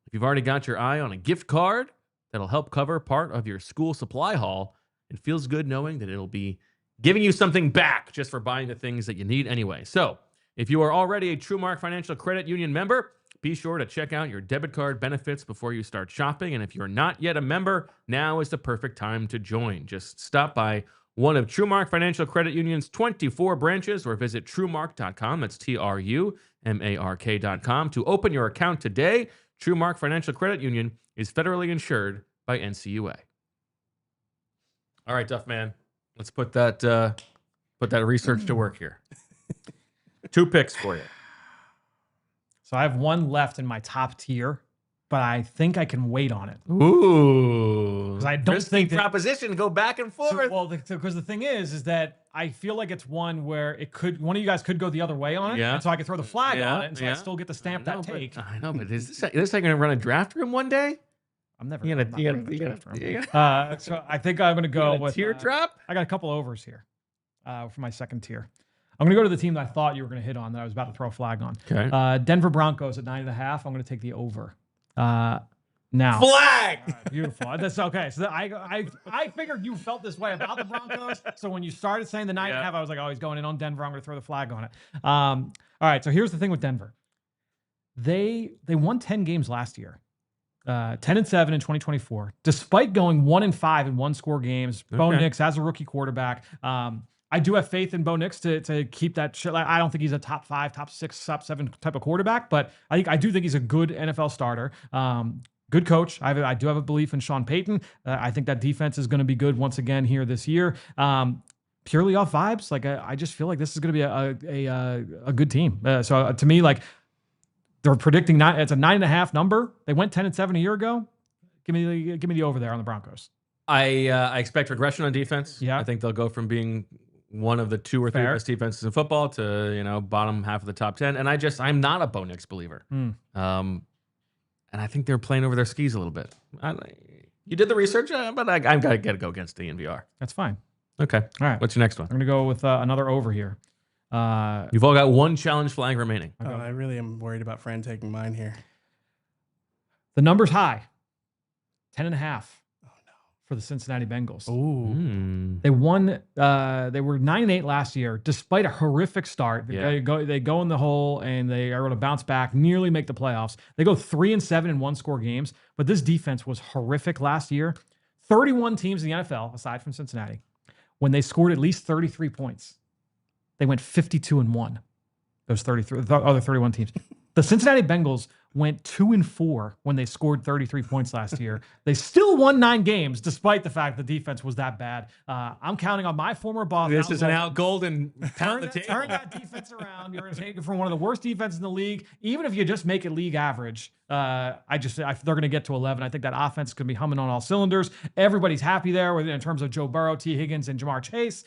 If you've already got your eye on a gift card that'll help cover part of your school supply haul, it feels good knowing that it'll be giving you something back just for buying the things that you need anyway. So, if you are already a TrueMark Financial Credit Union member, be sure to check out your debit card benefits before you start shopping. And if you're not yet a member, now is the perfect time to join. Just stop by one of TrueMark Financial Credit Union's 24 branches or visit TrueMark.com. That's TRUMARK.com to open your account today. TrueMark Financial Credit Union is federally insured by NCUA. All right, Duff man, let's put that research to work here. 2 picks for you. So I have one left in my top tier. but I think I can wait on it. Ooh. Because I don't think that proposition go back and forth. because the thing is that I feel like it's one where one of you guys could go the other way on it, Yeah. and so I could throw the flag on it, and so I yeah. still get to stamp that take. I know, but is this like going to run a draft room one day? I'm never. You I'm not gotta, running the draft room. you gotta, So I think I'm going to go with teardrop. I got a couple overs here for my second tier. I'm going to go to the team that I thought you were going to hit on that I was about to throw a flag on. Okay. Denver Broncos at 9.5. I'm going to take the over. Now Flag. Right, beautiful. That's okay. So I figured you felt this way about the Broncos. So when you started saying the 9.5, I was like, oh, he's going in on Denver. I'm going to throw the flag on it. All right. So here's the thing with Denver. They won 10 games last year. 10-7 in 2024, despite going 1-5 in one-score games. Okay. Bo Nix as a rookie quarterback. I do have faith in Bo Nix to keep that shit. I don't think he's a top 5, top 6, top 7 type of quarterback, but I do think he's a good NFL starter. Good coach. I do have a belief in Sean Payton. I think that defense is going to be good once again here this year. Purely off vibes, like I just feel like this is going to be a good team. So to me, like they're predicting it's a 9.5 number. They went 10-7 a year ago. Give me the over there on the Broncos. I expect regression on defense. Yeah, I think they'll go from being one of the 2 or 3 best defenses in football to bottom half of the top 10. And I'm not a Bo Nix believer. And I think they're playing over their skis a little bit. You did the research, but I've got to go against the DNVR. That's fine. Okay. All right. What's your next one? I'm going to go with another over here. You've all got one challenge flag remaining. I really am worried about Fran taking mine here. The number's high. 10.5. For the Cincinnati Bengals. Ooh. They won. They were 9-8 last year, despite a horrific start. They go in the hole and they are able to bounce back, nearly make the playoffs. They go 3-7 in one-score games, but this defense was horrific last year. 31 teams in the NFL, aside from Cincinnati, when they scored at least 33 points, they went 52-1. Those 33, the other 31 teams. The Cincinnati Bengals went 2-4 when they scored 33 points last year. They still won 9 games, despite the fact the defense was that bad. I'm counting on my former boss. This is an Al Golden pound the table. Turn that defense around. You're going to take it from one of the worst defenses in the league. Even if you just make it league average, they're going to get to 11. I think that offense is going to be humming on all cylinders. Everybody's happy there in terms of Joe Burrow, T. Higgins, and Jamar Chase.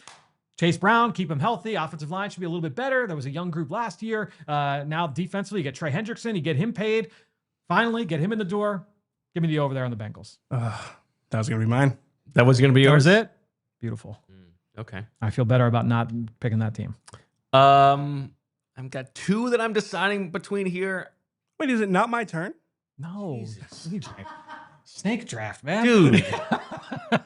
Chase Brown, keep him healthy. Offensive line should be a little bit better. There was a young group last year. Now defensively, you get Trey Hendrickson. You get him paid. Finally, get him in the door. Give me the over there on the Bengals. That was going to be mine. That was going to be yours? That was it? Beautiful. Okay. I feel better about not picking that team. I've got 2 that I'm deciding between here. Wait, is it not my turn? No. Snake draft, man. Dude. All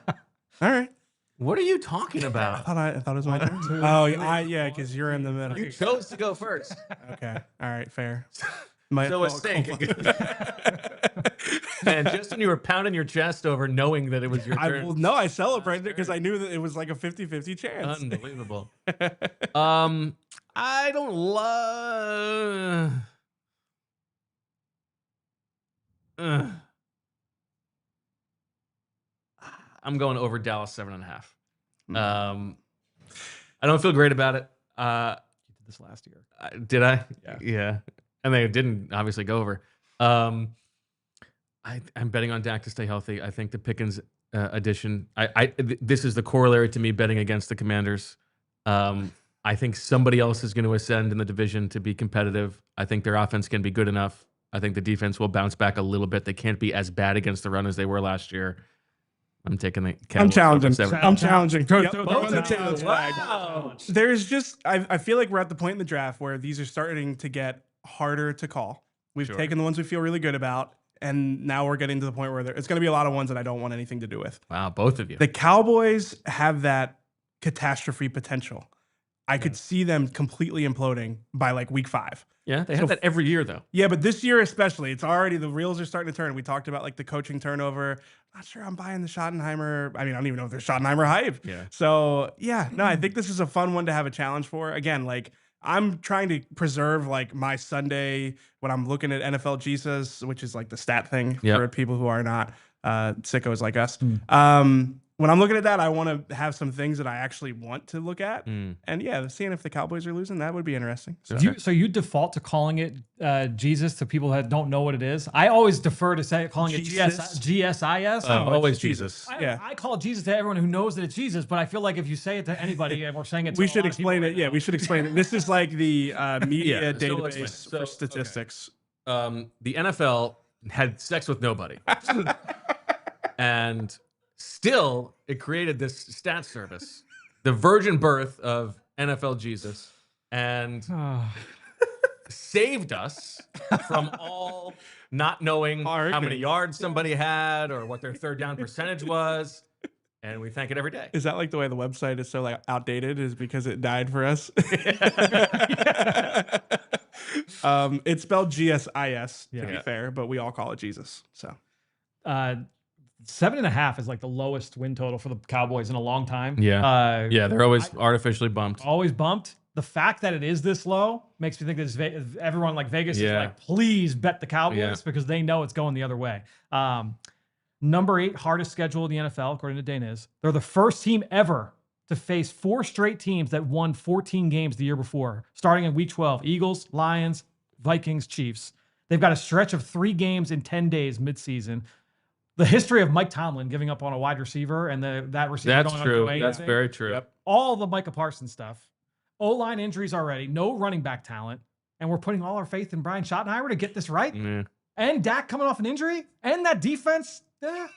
right. What are you talking about? I thought it was my turn. Oh, yeah, because you're in the middle. You chose to go first. Okay. All right, fair. So it's Snake. And just when you were pounding your chest over knowing that it was your turn. I celebrated it because I knew that it was like a 50-50 chance. Unbelievable. I don't love... I'm going over Dallas 7.5. I don't feel great about it. You did this last year. Did I? Yeah. And they didn't obviously go over. I'm betting on Dak to stay healthy. I think the Pickens addition. This is the corollary to me betting against the Commanders. I think somebody else is going to ascend in the division to be competitive. I think their offense can be good enough. I think the defense will bounce back a little bit. They can't be as bad against the run as they were last year. I'm taking the Cowboys. I'm challenging. Wow. There's just, I feel like we're at the point in the draft where these are starting to get harder to call. We've taken the ones we feel really good about, and now we're getting to the point where it's going to be a lot of ones that I don't want anything to do with. Wow, both of you. The Cowboys have that catastrophe potential. I could see them completely imploding by like week 5. Yeah, they have that every year though. Yeah, but this year especially, it's already, the reels are starting to turn. We talked about like the coaching turnover. Not sure I'm buying the Schottenheimer. I mean, I don't even know if there's Schottenheimer hype. Yeah. So yeah, no, I think this is a fun one to have a challenge for. Again, like I'm trying to preserve like my Sunday when I'm looking at NFL gsis, which is like the stat thing for people who are not sickos like us. when I'm looking at that, I want to have some things that I actually want to look at. Mm. And yeah, seeing if the Cowboys are losing, that would be interesting. So, So you default to calling it Jesus to people that don't know what it is? I always defer to calling it GSIS. Always Jesus. I call it Jesus to everyone who knows that it's Jesus, but I feel like if you say it to anybody and we're saying it to we should explain it. Yeah, we should explain it. This is like the media database for statistics. Okay. The NFL had sex with nobody. And still, it created this stat service, the virgin birth of NFL Jesus, and saved us from all not knowing how many yards somebody had or what their third down percentage was. And we thank it every day. Is that like the way the website is so like outdated? Is because it died for us? It's spelled GSIS to be fair, but we all call it Jesus. So. 7.5 is like the lowest win total for the Cowboys in a long time. Yeah. They're always artificially bumped. Always bumped. The fact that it is this low makes me think that everyone like Vegas is like, please bet the Cowboys because they know it's going the other way. Number 8 hardest schedule in the NFL, according to Daniels. They're the first team ever to face 4 straight teams that won 14 games the year before, starting in Week 12. Eagles, Lions, Vikings, Chiefs. They've got a stretch of 3 games in 10 days midseason. The history of Mike Tomlin giving up on a wide receiver and that receiver That's going true. up to 8, That's very true. Yep. All the Micah Parsons stuff. O-line injuries already. No running back talent. And we're putting all our faith in Brian Schottenheimer to get this right. Yeah. And Dak coming off an injury. And that defense. A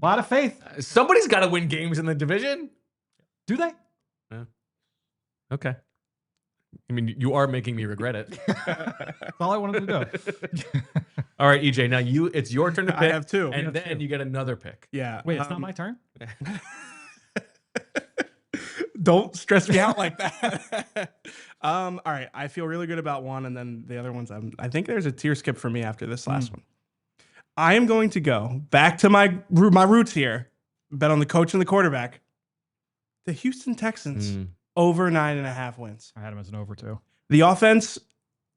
lot of faith. Somebody's got to win games in the division. Do they? Yeah. Okay. I mean, you are making me regret it. That's all I wanted to do. All right, EJ. Now it's your turn to pick. I have 2. And then you get another pick. Yeah. Wait, it's not my turn? Don't stress me out like that. All right. I feel really good about one, and then the other ones, I think there's a tier skip for me after this last one. I am going to go back to my roots here. Bet on the coach and the quarterback. The Houston Texans over 9.5 wins. I had him as an over 2. The offense,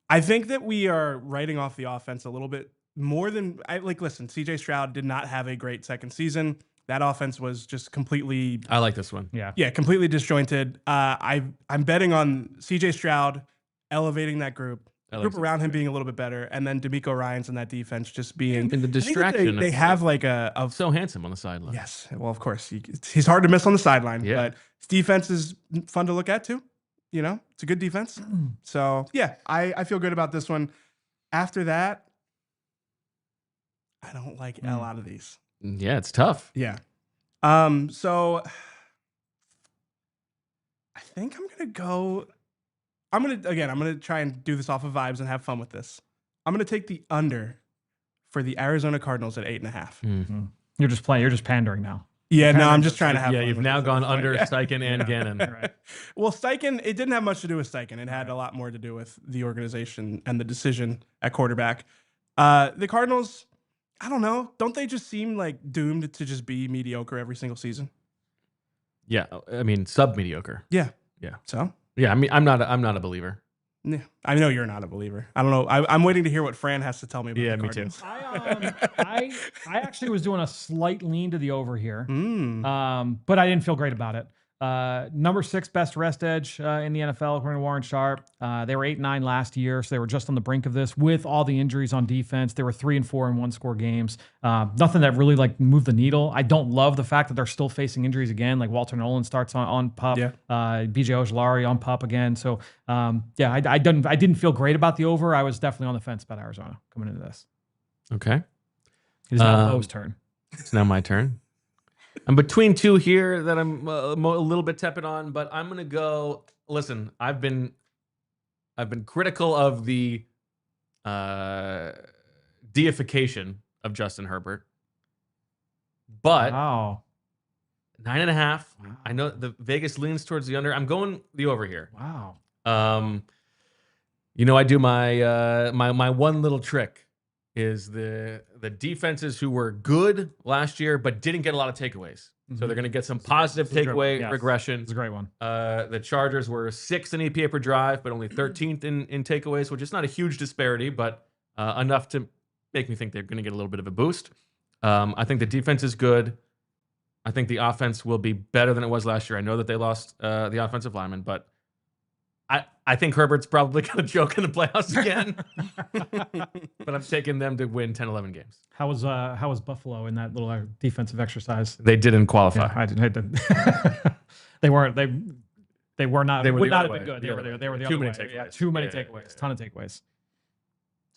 I think that we are writing off the offense a little bit more than listen, CJ Stroud did not have a great second season. That offense was just completely. I like this one. Yeah, completely disjointed. I'm betting on CJ Stroud elevating that group around him being a little bit better, and then D'Amico Ryans in that defense just being in the distraction. They have like a so handsome on the sideline. Yes, well, of course he's hard to miss on the sideline, but his defense is fun to look at too. You know, it's a good defense. So yeah, I feel good about this one. After that, I don't like a lot of these. Yeah, it's tough. Yeah. So I think I'm gonna go. I'm gonna try and do this off of vibes and have fun with this. I'm gonna take the under for the Arizona Cardinals at 8.5. You're just playing. You're just pandering now. Yeah, no, I'm just trying to have. Yeah, fun you've with now this. gone under Steichen and Gannon. Right. Well, Steichen, it didn't have much to do with Steichen. It had a lot more to do with the organization and the decision at quarterback. The Cardinals, I don't know. Don't they just seem like doomed to just be mediocre every single season? Yeah, I mean sub-mediocre. Yeah. Yeah. So. Yeah, I mean I'm not a believer. Yeah, I know you're not a believer. I don't know. I'm waiting to hear what Fran has to tell me about the me too. Cardinals. I actually was doing a slight lean to the over here, but I didn't feel great about it. Number 6 best rest edge in the NFL, according to Warren Sharp. They were 8-9 last year, so they were just on the brink of this with all the injuries on defense. They were 3-4 in one-score games. Nothing that really like moved the needle. I don't love the fact that they're still facing injuries again. Like Walter Nolan starts on PUP, BJ Ojolari on PUP again. So I didn't feel great about the over. I was definitely on the fence about Arizona coming into this. Okay, it is now Bo's turn. It's now my turn. I'm between 2 here that I'm a little bit tepid on, but I'm gonna go. Listen, I've been critical of the deification of Justin Herbert, but 9.5. I know the Vegas leans towards the under. I'm going the over here. Wow. You know, I do my my one little trick is the defenses who were good last year but didn't get a lot of takeaways. So they're going to get some positive takeaway regression. It's a great one. The Chargers were 6th in EPA per drive, but only 13th in takeaways, which is not a huge disparity, but enough to make me think they're going to get a little bit of a boost. I think the defense is good. I think the offense will be better than it was last year. I know that they lost the offensive lineman, but I think Herbert's probably going to choke in the playoffs again. But I'm taking them to win 10, 11 games. How was Buffalo in that little defensive exercise? They didn't qualify. Yeah, I didn't. They weren't. They were not. They would were the not other have been way. good. They were the Too other many way. takeaways. Yeah, too many Yeah, takeaways. yeah. Ton of takeaways.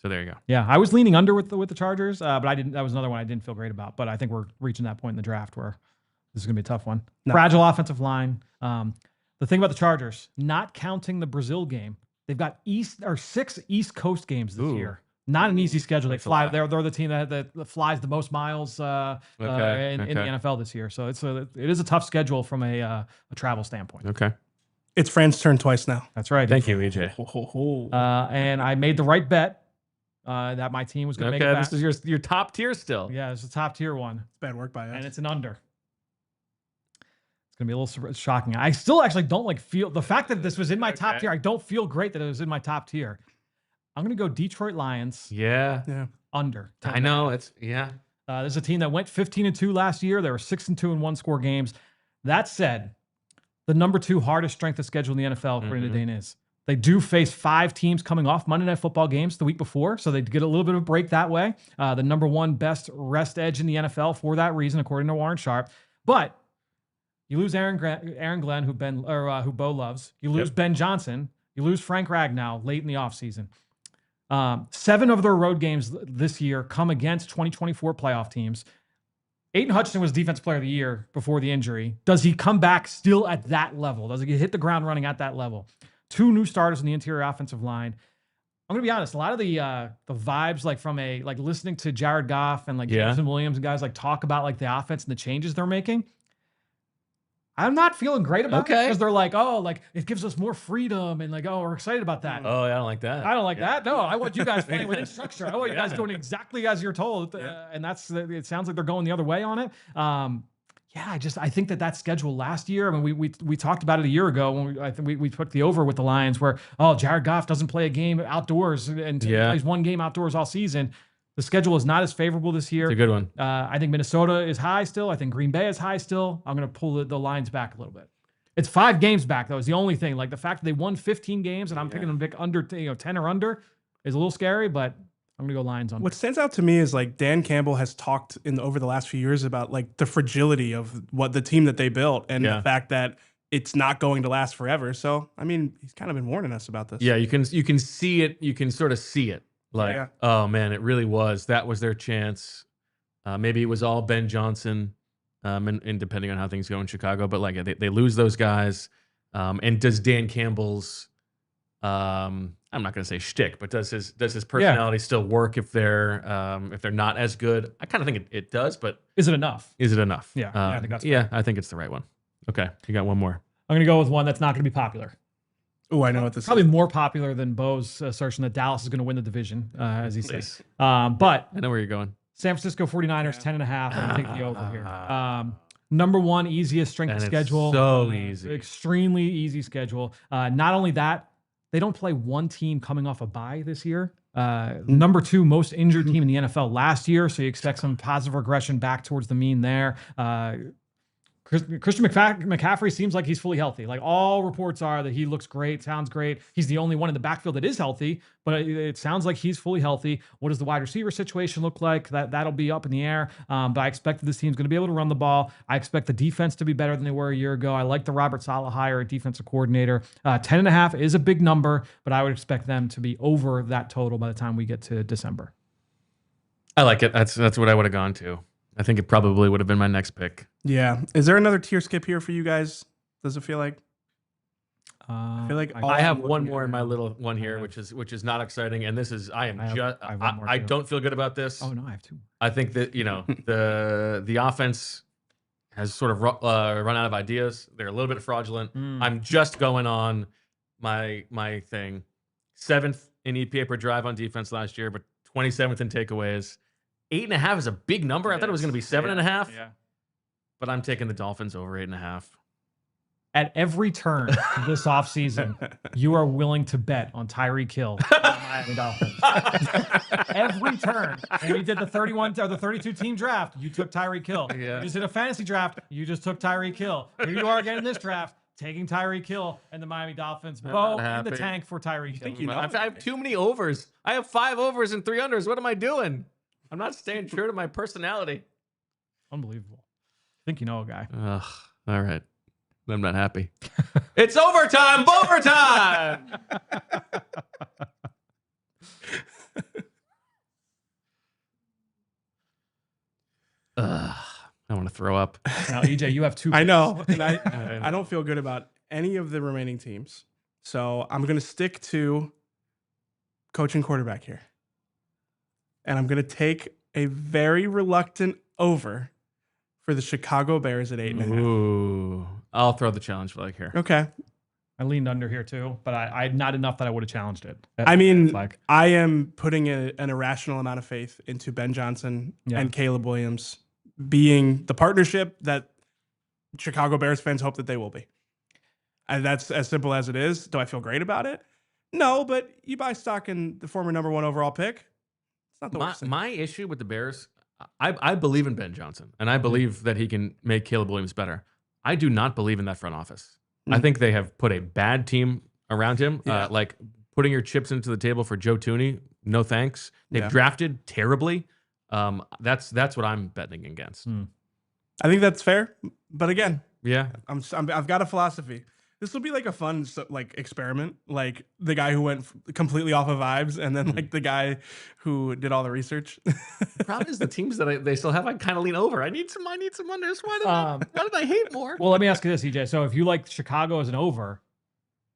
So there you go. Yeah, I was leaning under with the Chargers, but I didn't. That was another one I didn't feel great about. But I think we're reaching that point in the draft where this is going to be a tough one. No. Fragile offensive line. The thing about the Chargers, not counting the Brazil game, they've got 6 East Coast games this year. Not an easy schedule. They fly. They're the team that flies the most miles in the NFL this year. So it is a tough schedule from a travel standpoint. Okay. It's Fran's turn twice now. That's right. Thank you, EJ. And I made the right bet that my team was going to make it back. This is your top tier still. Yeah, it's a top tier one. It's bad work by us. And it's an under. It's going to be a little shocking. I still actually don't feel the fact that this was in my top tier. I don't feel great that it was in my top tier. I'm going to go Detroit Lions. Yeah. Under. I know. There's a team that went 15-2 last year. There were 6-2 in one-score games. That said, the number 2 hardest strength of schedule in the NFL, according to Dane, is they do face 5 teams coming off Monday Night Football games the week before, so they get a little bit of a break that way. The number 1 best rest edge in the NFL for that reason, according to Warren Sharp. But you lose Aaron Glenn, who Bo loves. You lose Ben Johnson. You lose Frank Ragnow late in the offseason. 7 of their road games this year come against 2024 playoff teams. Aiden Hutchinson was Defensive Player of the Year before the injury. Does he come back still at that level? Does he hit the ground running at that level? 2 new starters in the interior offensive line. I'm gonna be honest. A lot of the vibes, from listening to Jared Goff and Jameson Williams and guys talk about the offense and the changes they're making. I'm not feeling great about it because they're it gives us more freedom and we're excited about that. Oh, I don't like that. I don't like that. No, I want you guys playing within structure. I want you guys doing exactly as you're told. And it sounds like they're going the other way on it. I think that schedule last year, I mean, we talked about it a year ago when I think we took the over with the Lions where, Jared Goff doesn't play a game outdoors and plays 1 game outdoors all season. The schedule is not as favorable this year. It's a good one. I think Minnesota is high still. I think Green Bay is high still. I'm going to pull the lines back a little bit. It's 5 games back, though, is the only thing. The fact that they won 15 games and I'm picking them under 10 or under is a little scary, but I'm going to go Lions under. What stands out to me is Dan Campbell has talked over the last few years about the fragility of what the team that they built and the fact that it's not going to last forever. So, I mean, he's kind of been warning us about this. Yeah, you can see it. You can sort of see it. Oh man, it really was. That was their chance. Maybe it was all Ben Johnson, and depending on how things go in Chicago. But they lose those guys. And does Dan Campbell's, I'm not going to say shtick, but does his personality still work if they're not as good? I kind of think it does, but is it enough? Is it enough? Yeah, I think that's I think it's the right one. Okay, you got one more. I'm going to go with one that's not going to be popular. Oh, I know what this probably is. More popular than Bo's assertion that Dallas is going to win the division, as he says. But I know where you're going. San Francisco 49ers, 10.5. I'm going to take the over here. Number 1 easiest strength of schedule. So easy. Extremely easy schedule. Not only that, they don't play 1 team coming off a bye this year. Number 2 most injured team in the NFL last year, so you expect some positive regression back towards the mean there. Christian McCaffrey seems like he's fully healthy. All reports are that he looks great, sounds great. He's the only one in the backfield that is healthy, but it sounds like he's fully healthy. What does the wide receiver situation look like? That'll be up in the air. But I expect that this team's going to be able to run the ball. I expect the defense to be better than they were a year ago. I like the Robert Saleh hire at defensive coordinator. 10.5 is a big number, but I would expect them to be over that total by the time we get to December. I like it. That's what I would have gone to. I think it probably would have been my next pick. Yeah. Is there another tier skip here for you guys? Does it feel like? I feel like I have one more in my little one here, which is not exciting. And this is I don't feel good about this. Oh no, I have 2. I think that the offense has sort of run out of ideas. They're a little bit fraudulent. I'm just going on my thing. 7th in EPA per drive on defense last year, but 27th in takeaways. 8.5 is a big number. I thought it was going to be 7.5. Yeah. But I'm taking the Dolphins over 8.5. At every turn this offseason, you are willing to bet on Tyreek Hill. Miami Dolphins. Every turn. When we did the 31 or the 32 team draft, you took Tyreek Hill. Yeah. You just did a fantasy draft, you just took Tyreek Hill. Here you are again in this draft, taking Tyreek Hill and the Miami Dolphins. Bo in the tank for Tyreek Hill. I have too many overs. I have 5 overs and 3 unders. What am I doing? I'm not staying true to my personality. Unbelievable. I think you know a guy. Ugh, all right. I'm not happy. It's overtime, overtime. I want to throw up. Now, EJ, you have 2 picks. I know. And I don't feel good about any of the remaining teams. So I'm going to stick to coach and quarterback here. And I'm going to take a very reluctant over for the Chicago Bears at 8.5. Ooh. I'll throw the challenge flag here. Okay. I leaned under here too, but I not enough that I would have challenged it. I mean, I am putting an irrational amount of faith into Ben Johnson and Caleb Williams being the partnership that Chicago Bears fans hope that they will be. And that's as simple as it is. Do I feel great about it? No, but you buy stock in the former number 1 overall pick. It's not the worst thing. My issue with the Bears, I believe in Ben Johnson, and I believe that he can make Caleb Williams better. I do not believe in that front office. I think they have put a bad team around him. Yeah. Like putting your chips into the table for Joe Thuney, no thanks. They've drafted terribly. That's what I'm betting against. I think that's fair. But again, Yeah. I've got a philosophy. This will be like a fun experiment, like the guy who went completely off of vibes, and then like the guy who did all the research. The problem is the teams that they still have, I kind of lean over. I need some unders. Why did I hate more? Well, let me ask you this, EJ. So if you like Chicago as an over,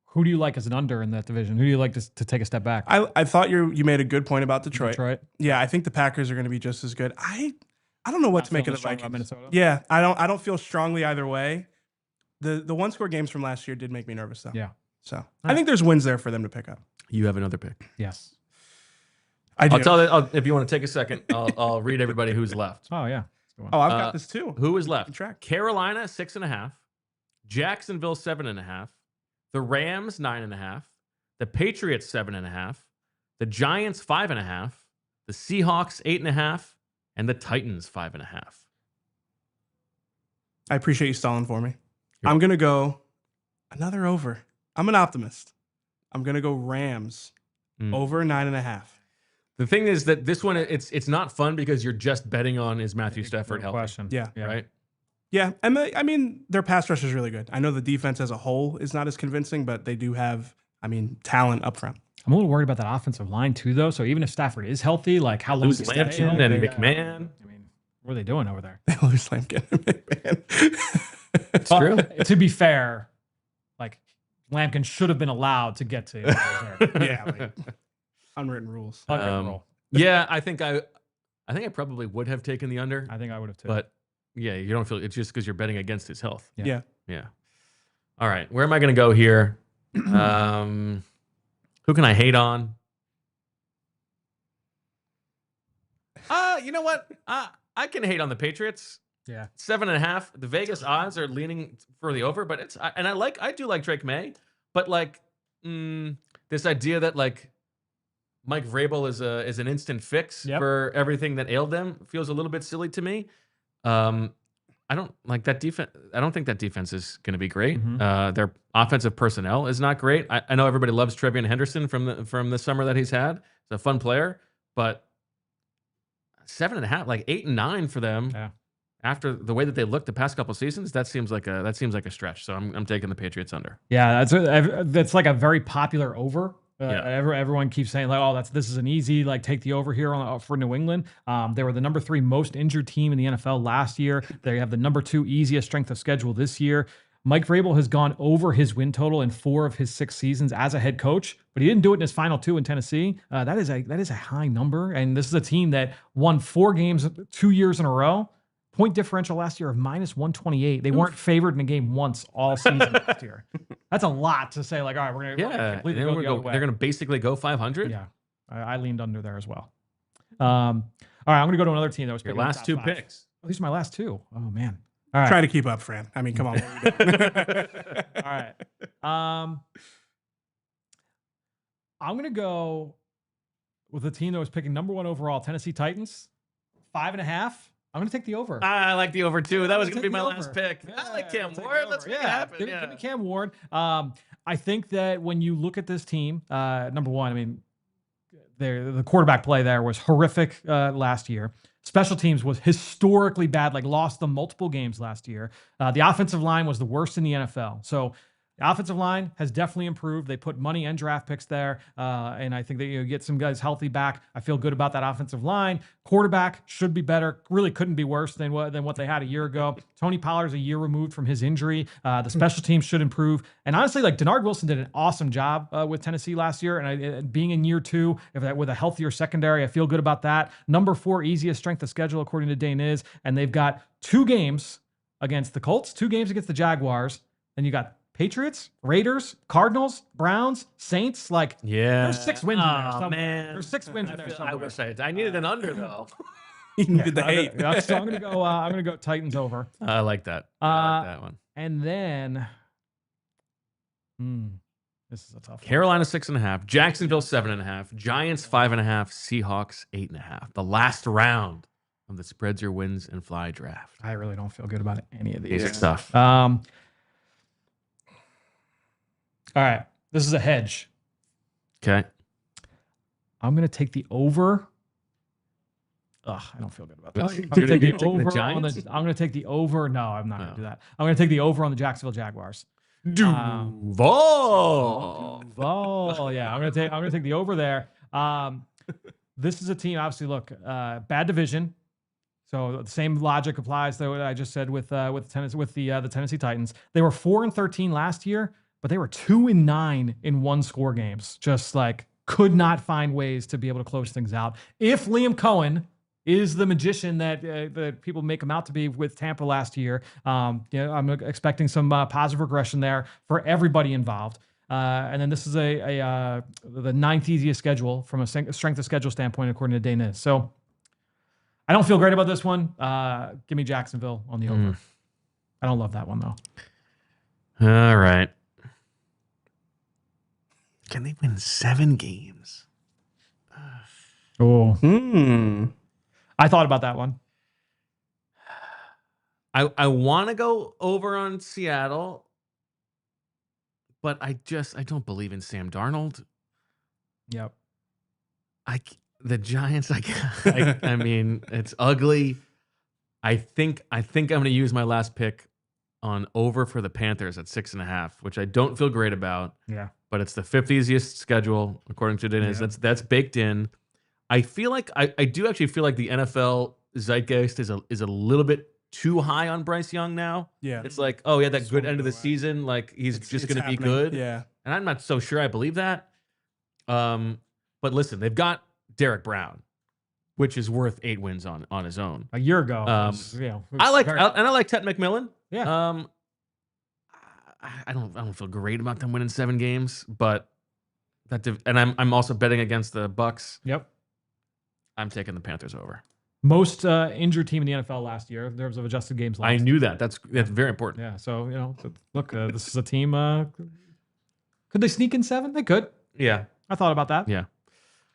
who do you like as an under in that division? Who do you like to take a step back? I thought you made a good point about Detroit. Yeah, I think the Packers are going to be just as good. I don't know what to make of the Vikings. Minnesota. Yeah, I don't feel strongly either way. The 1-score games from last year did make me nervous though. Yeah. So I think there's wins there for them to pick up. You have another pick. Yes. I do. I'll tell if you want to take a second, I'll read everybody who's left. Oh yeah. Oh, I've got this too. Who is left? Track. Carolina 6.5, Jacksonville 7.5, the Rams 9.5, the Patriots 7.5, the Giants 5.5, the Seahawks 8.5, and the Titans 5.5. I appreciate you stalling for me. I'm going to go another over. I'm an optimist. I'm going to go Rams over 9.5. The thing is that this one, it's not fun because you're just betting on is Matthew Stafford healthy. Question. Yeah. Right? Yeah. And I mean, their pass rush is really good. I know the defense as a whole is not as convincing, but they do have, talent up front. I'm a little worried about that offensive line too, though. So even if Stafford is healthy, like how long Lose Lampkin and McMahon. What are they doing over there? They lose Lampkin and McMahon. It's true. To be fair, like Lampkin should have been allowed to get to. Yeah, like, unwritten rules. Yeah, I think I probably would have taken the under. I think I would have too. But yeah, you don't feel it's just because you're betting against his health. Yeah. All right, where am I going to go here? Who can I hate on? You know what? I can hate on the Patriots. Yeah, 7.5. The Vegas odds are leaning for the over, but I do like Drake May, but like this idea that like Mike Vrabel is an instant fix for everything that ailed them feels a little bit silly to me. I don't like that defense. I don't think that defense is going to be great. Their offensive personnel is not great. I know everybody loves Trevion Henderson from the summer that he's had. He's a fun player, but 7.5, like 8 and 9 for them. Yeah. After the way that they looked the past couple seasons, that seems like a stretch. So I'm taking the Patriots under. Yeah, that's like a very popular over. Everyone keeps saying like, oh, this is an easy like take the over here for New England. They were the number 3 most injured team in the NFL last year. They have the number 2 easiest strength of schedule this year. Mike Vrabel has gone over his win total in 4 of his 6 seasons as a head coach, but he didn't do it in his final 2 in Tennessee. That is a high number, and this is a team that won 4 games 2 years in a row. Point differential last year of -128. They weren't favored in a game once all season last year. That's a lot to say. Like, all right, we're gonna completely go the other way. They're gonna basically go 500. Yeah, I leaned under there as well. All right, I'm gonna go to another team that was your last 2 picks. Oh, these are my last 2. Oh man. All right. Try to keep up, Fran. I mean, come on. All right. I'm gonna go with a team that was picking number 1 overall, Tennessee Titans, 5.5. I'm going to take the over. I like the over too. That was going to be Take my the last over. pick. Yeah, I like Cam take the Ward. over. Let's make it happen. Give me Cam Ward. I think that when you look at this team, number one, I mean, the quarterback play there was horrific last year. Special teams was historically bad, like lost them multiple games last year. The offensive line was the worst in the NFL. So the offensive line has definitely improved. They put money and draft picks there, and I think that you get some guys healthy back. I feel good about that offensive line. Quarterback should be better. Really couldn't be worse than what they had a year ago. Tony Pollard's a year removed from his injury. The special teams should improve. And honestly, like Denard Wilson did an awesome job with Tennessee last year. And being in year 2 with a healthier secondary, I feel good about that. Number 4 easiest strength of schedule according to Dane is, and they've got 2 games against the Colts, 2 games against the Jaguars, and you got Patriots, Raiders, Cardinals, Browns, Saints. Like, there's 6 wins in there somewhere. Man. There's 6 wins in there somewhere. I wish I needed an under though. You needed the 8. So I'm gonna go Titans over. I like that. I like that one. And then, this is a tough one. Carolina 6.5, Jacksonville 7.5, Giants 5.5, Seahawks 8.5. The last round of the Spreads Your Wins and Fly draft. I really don't feel good about any of these. These are tough. All right, this is a hedge. Okay. I'm gonna take the over. Ugh, I don't feel good about this. You're I'm gonna taking take the over the Giants? I'm gonna take the over. No, I'm not gonna do that. I'm gonna take the over on the Jacksonville Jaguars. Duval. Oh yeah, I'm gonna take the over there. This is a team. Obviously, look, bad division. So the same logic applies to what I just said with the Tennessee Titans. They were 4-13 last year, but they were 2-9 in 1-score games. Just like could not find ways to be able to close things out. If Liam Cohen is the magician that people make him out to be with Tampa last year, I'm expecting some positive regression there for everybody involved. And then this is the 9th easiest schedule from a strength of schedule standpoint, according to Dane is. So I don't feel great about this one. Give me Jacksonville on the over. I don't love that one though. All right. Can they win 7 games? Oh, I thought about that one. I want to go over on Seattle, but I don't believe in Sam Darnold. Yep. The Giants, I mean, it's ugly. I think I'm going to use my last pick on over for the Panthers at 6.5, which I don't feel great about. Yeah. But it's the 5th easiest schedule according to Dennis. Yeah. That's baked in. I feel like I do actually feel like the NFL zeitgeist is a little bit too high on Bryce Young now. Yeah. It's like, oh yeah, that good end of the season, like he's just going to be good. Yeah. And I'm not so sure I believe that. But listen, they've got Derek Brown, which is worth 8 wins on his own. A year ago. I like Ted McMillan. Yeah. I don't feel great about them winning 7 games, but and I'm also betting against the Bucs. Yep. I'm taking the Panthers over. Most injured team in the NFL last year in terms of adjusted games lost. I knew that. That's very important. Yeah. So look, this is a team. Could they sneak in 7? They could. Yeah. I thought about that. Yeah.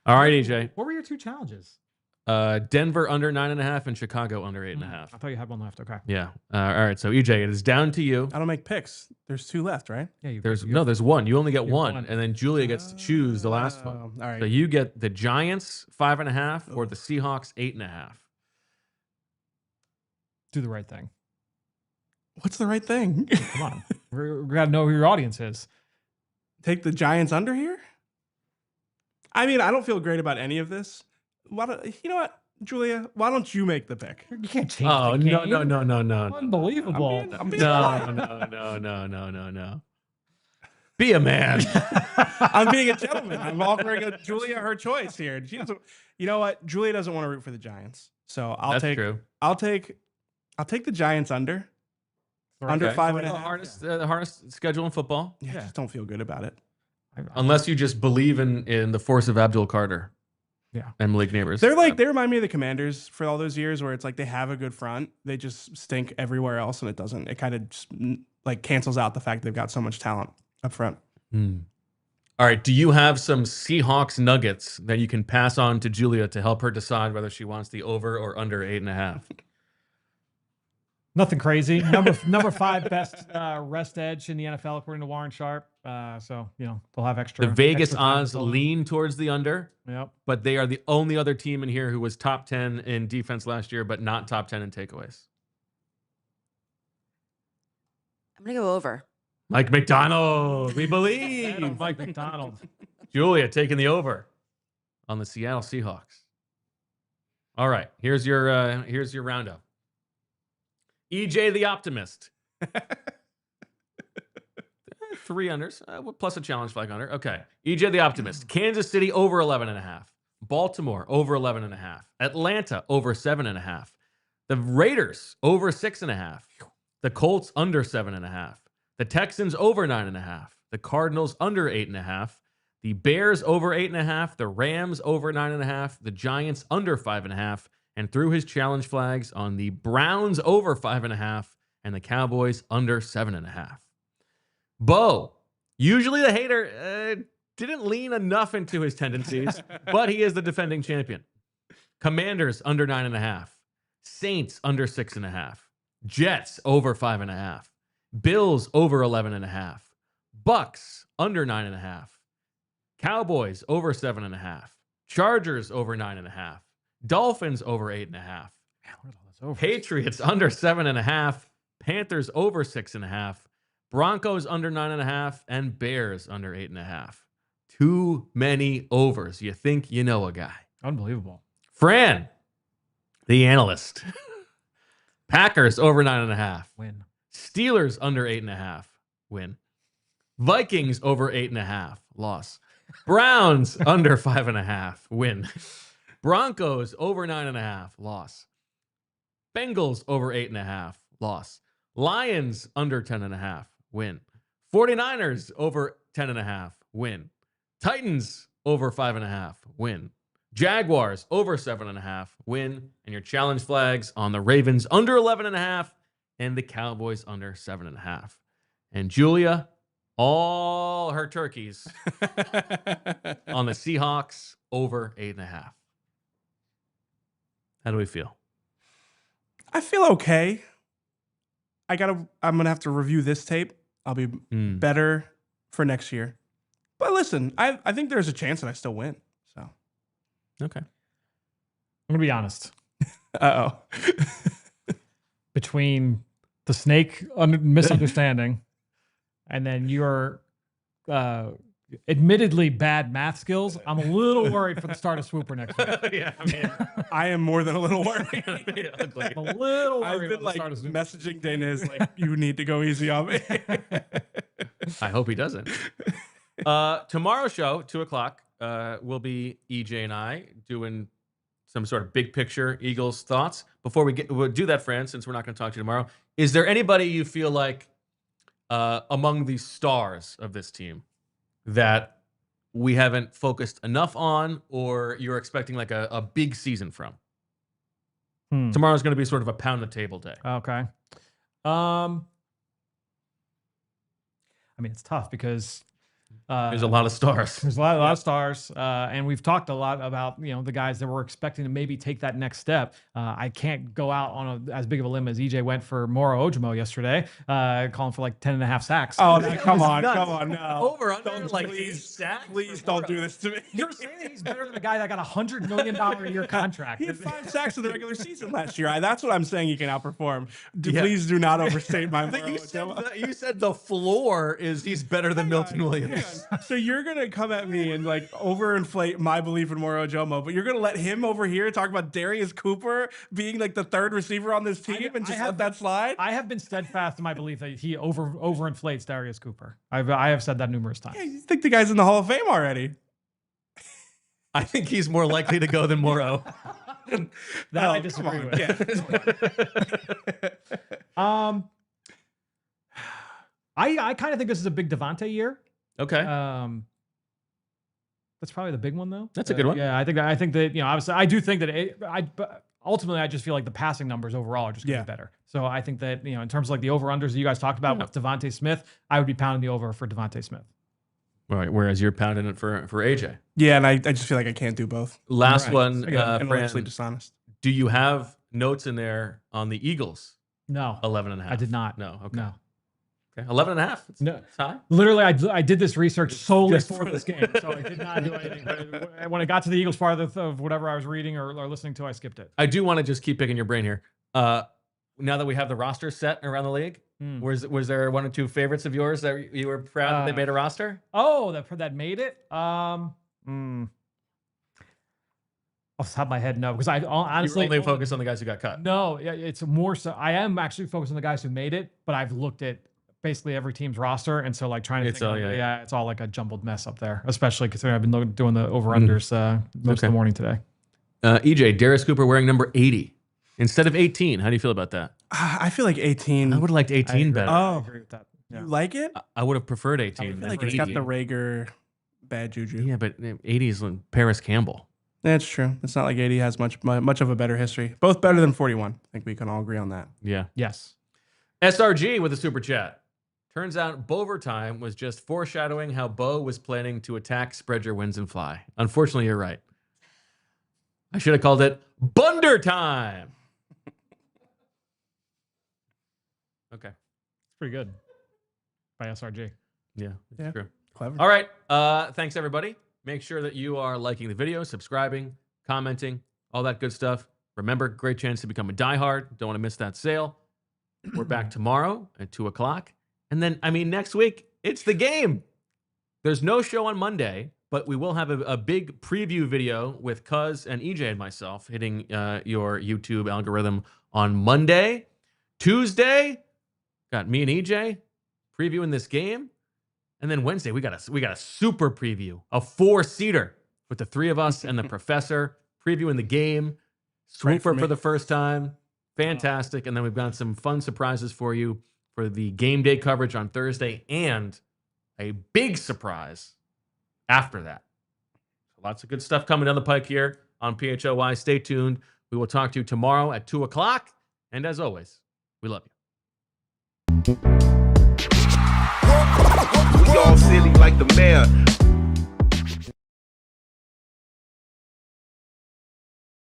All right, EJ. What were your 2 challenges? Denver under 9.5 and Chicago under 8.5. I thought you had one left. Okay. Yeah. All right. So EJ, it is down to you. I don't make picks. There's 2 left, right? Yeah. There's 1. You only get one, and then Julia gets to choose the last one. All right. So you get the Giants 5.5 or the Seahawks 8.5. Do the right thing. What's the right thing? Come on. We got to know who your audience is. Take the Giants under here? I mean, I don't feel great about any of this. You know what, Julia? Why don't you make the pick? You can't change Oh, the game. no. Unbelievable. I'm being No. Be a man. I'm being a gentleman. I'm offering Julia her choice here. She doesn't, you know what? Julia doesn't want to root for the Giants. So I'll take the Giants under. Under 5.5. The hardest schedule in football. Yeah, I just don't feel good about it. Unless you just believe in the force of Abdul Carter. Yeah. And Malik Neighbors. They remind me of the Commanders for all those years where it's like they have a good front. They just stink everywhere else, and it kind of just like cancels out the fact they've got so much talent up front. All right. Do you have some Seahawks nuggets that you can pass on to Julia to help her decide whether she wants the over or under 8.5? Nothing crazy. Number 5 best rest edge in the NFL according to Warren Sharp. So they'll have extra. The Vegas extra time odds to fill in. lean towards the under. Yep. But they are the only other team in here who was top 10 in defense last year, but not top 10 in takeaways. I'm going to go over. Mike McDonald, we believe. Mike McDonald. Julia taking the over on the Seattle Seahawks. All right, here's your roundup. EJ the Optimist. 3 unders, plus a challenge flag under. Okay. EJ the Optimist. Kansas City over 11.5. Baltimore over 11.5. Atlanta over 7.5. The Raiders over 6.5. The Colts under 7.5. The Texans over 9.5. The Cardinals under 8.5. The Bears over 8.5. The Rams over 9.5. The Giants under 5.5. And threw his challenge flags on the Browns over 5.5 and the Cowboys under 7.5. Bo, usually the hater, didn't lean enough into his tendencies, but he is the defending champion. Commanders under 9.5. Saints under 6.5. Jets over 5.5. Bills over 11.5. Bucs under 9.5. Cowboys over 7.5. Chargers over 9.5. Dolphins over 8.5. Patriots under 7.5. Panthers over 6.5. Broncos under 9.5. And Bears under 8.5. Too many overs. You think you know a guy. Unbelievable. Fran, the analyst. Packers over 9.5. Win. Steelers under 8.5. Win. Vikings over 8.5. Loss. Browns under 5.5. Win. Broncos over 9.5. Loss. Bengals over 8.5. Loss. Lions under 10.5. Win. 49ers over 10.5. Win. Titans over 5.5. Win. Jaguars over 7.5. Win. And your challenge flags on the Ravens under 11.5 and the Cowboys under 7.5. And Julia, all her turkeys on the Seahawks over 8.5. How do we feel? I feel okay. I'm gonna have to review this tape. I'll be better for next year. But listen, I think there's a chance that I still win. So Okay. I'm gonna be honest. Uh-oh. Between the snake misunderstanding and then your admittedly bad math skills, I'm a little worried for the start of Swooper next week. Yeah, I mean, I am more than a little worried. I'm a little worried. I've been about the start of Swooper. messaging Dana like, you need to go easy on me. I hope he doesn't. Tomorrow's show, 2:00, will be EJ and I doing some sort of big picture Eagles thoughts. Before we'll do that, Fran, since we're not going to talk to you tomorrow, is there anybody you feel like among the stars of this team that we haven't focused enough on, or you're expecting like a big season from? Tomorrow's going to be sort of a pound the table day. Okay. I mean, it's tough because There's a lot of stars. There's a lot of stars, and we've talked a lot about the guys that we're expecting to maybe take that next step. I can't go out on as big of a limb as EJ went for Moro Ojimo yesterday, calling for like 10.5 sacks. Oh, come on, no. Over under Don't, like please don't do this to me. You're saying that he's better than a guy that got $100 million a year contract. He had 5 sacks in the regular season last year. That's what I'm saying he can outperform. Please do not overstate my Moro Ojimo. You said the floor is he's better than Milton Williams. So you're gonna come at me and like overinflate my belief in Moro Ojimo, but you're gonna let him over here talk about Darius Cooper being like the third receiver on this team and just let that slide? I have been steadfast in my belief that he overinflates Darius Cooper. I have said that numerous times. Yeah, you think the guy's in the Hall of Fame already? I think he's more likely to go than Moro. That I disagree with. Yeah. I kind of think this is a big DeVonta year. Okay. That's probably the big one, though. That's a good one. Yeah, I think that obviously I do think that but ultimately I just feel like the passing numbers overall are just going to be better. So I think that in terms of like the over unders that you guys talked about with DeVonta Smith, I would be pounding the over for DeVonta Smith. Right. Whereas you're pounding it for AJ. Yeah, and I just feel like I can't do both. Last Right. one, Again, intellectually Fran, dishonest. do you have notes in there on the Eagles? No, 11.5. I did not. No. Okay. No. Okay. 11.5. No. It's high. Literally, I did this research solely just for this game, so I did not do anything. But when it got to the Eagles part of whatever I was reading or listening to, I skipped it. I do want to just keep picking your brain here. Now that we have the roster set around the league, was there one or two favorites of yours that you were proud that they made a roster? Oh, that made it. Off the top of my head, no, because I honestly you only focus on the guys who got cut. No, it's more so. I am actually focused on the guys who made it, but I've looked at basically every team's roster, and so like trying to It's think all- of, yeah. it's all like a jumbled mess up there. Especially considering I've been doing the over unders most of the morning today. EJ, Darius Cooper wearing number 80 instead of 18. How do you feel about that? I feel like 18. I would have liked 18 better. I agree with that. Yeah. You like it? I would have preferred I 18. feel than like it's got 80. the Rager bad juju. Yeah, but 80 is Paris Campbell. That's true. It's not like 80 has much of a better history. Both better than 41. I think we can all agree on that. Yeah. Yes. SRG with a super chat. Turns out Bovertime was just foreshadowing how Bo was planning to attack, spread your wings, and fly. Unfortunately, you're right. I should have called it Bunder Time. Okay. It's pretty good by SRG. Yeah, that's true. Clever. All right. Thanks, everybody. Make sure that you are liking the video, subscribing, commenting, all that good stuff. Remember, great chance to become a diehard. Don't want to miss that sale. We're back tomorrow at 2 o'clock. And then, next week, it's the game. There's no show on Monday, but we will have a big preview video with Cuz and EJ and myself hitting your YouTube algorithm on Monday. Tuesday, got me and EJ previewing this game. And then Wednesday, we got a super preview, a 4-seater with the three of us and the professor previewing the game. Swooper for the first time. Fantastic. And then we've got some fun surprises for you for the game day coverage on Thursday and a big surprise after that. Lots of good stuff coming down the pike here on PHLY. Stay tuned. We will talk to you tomorrow at 2 o'clock. And as always, we love you. We all silly like the mayor.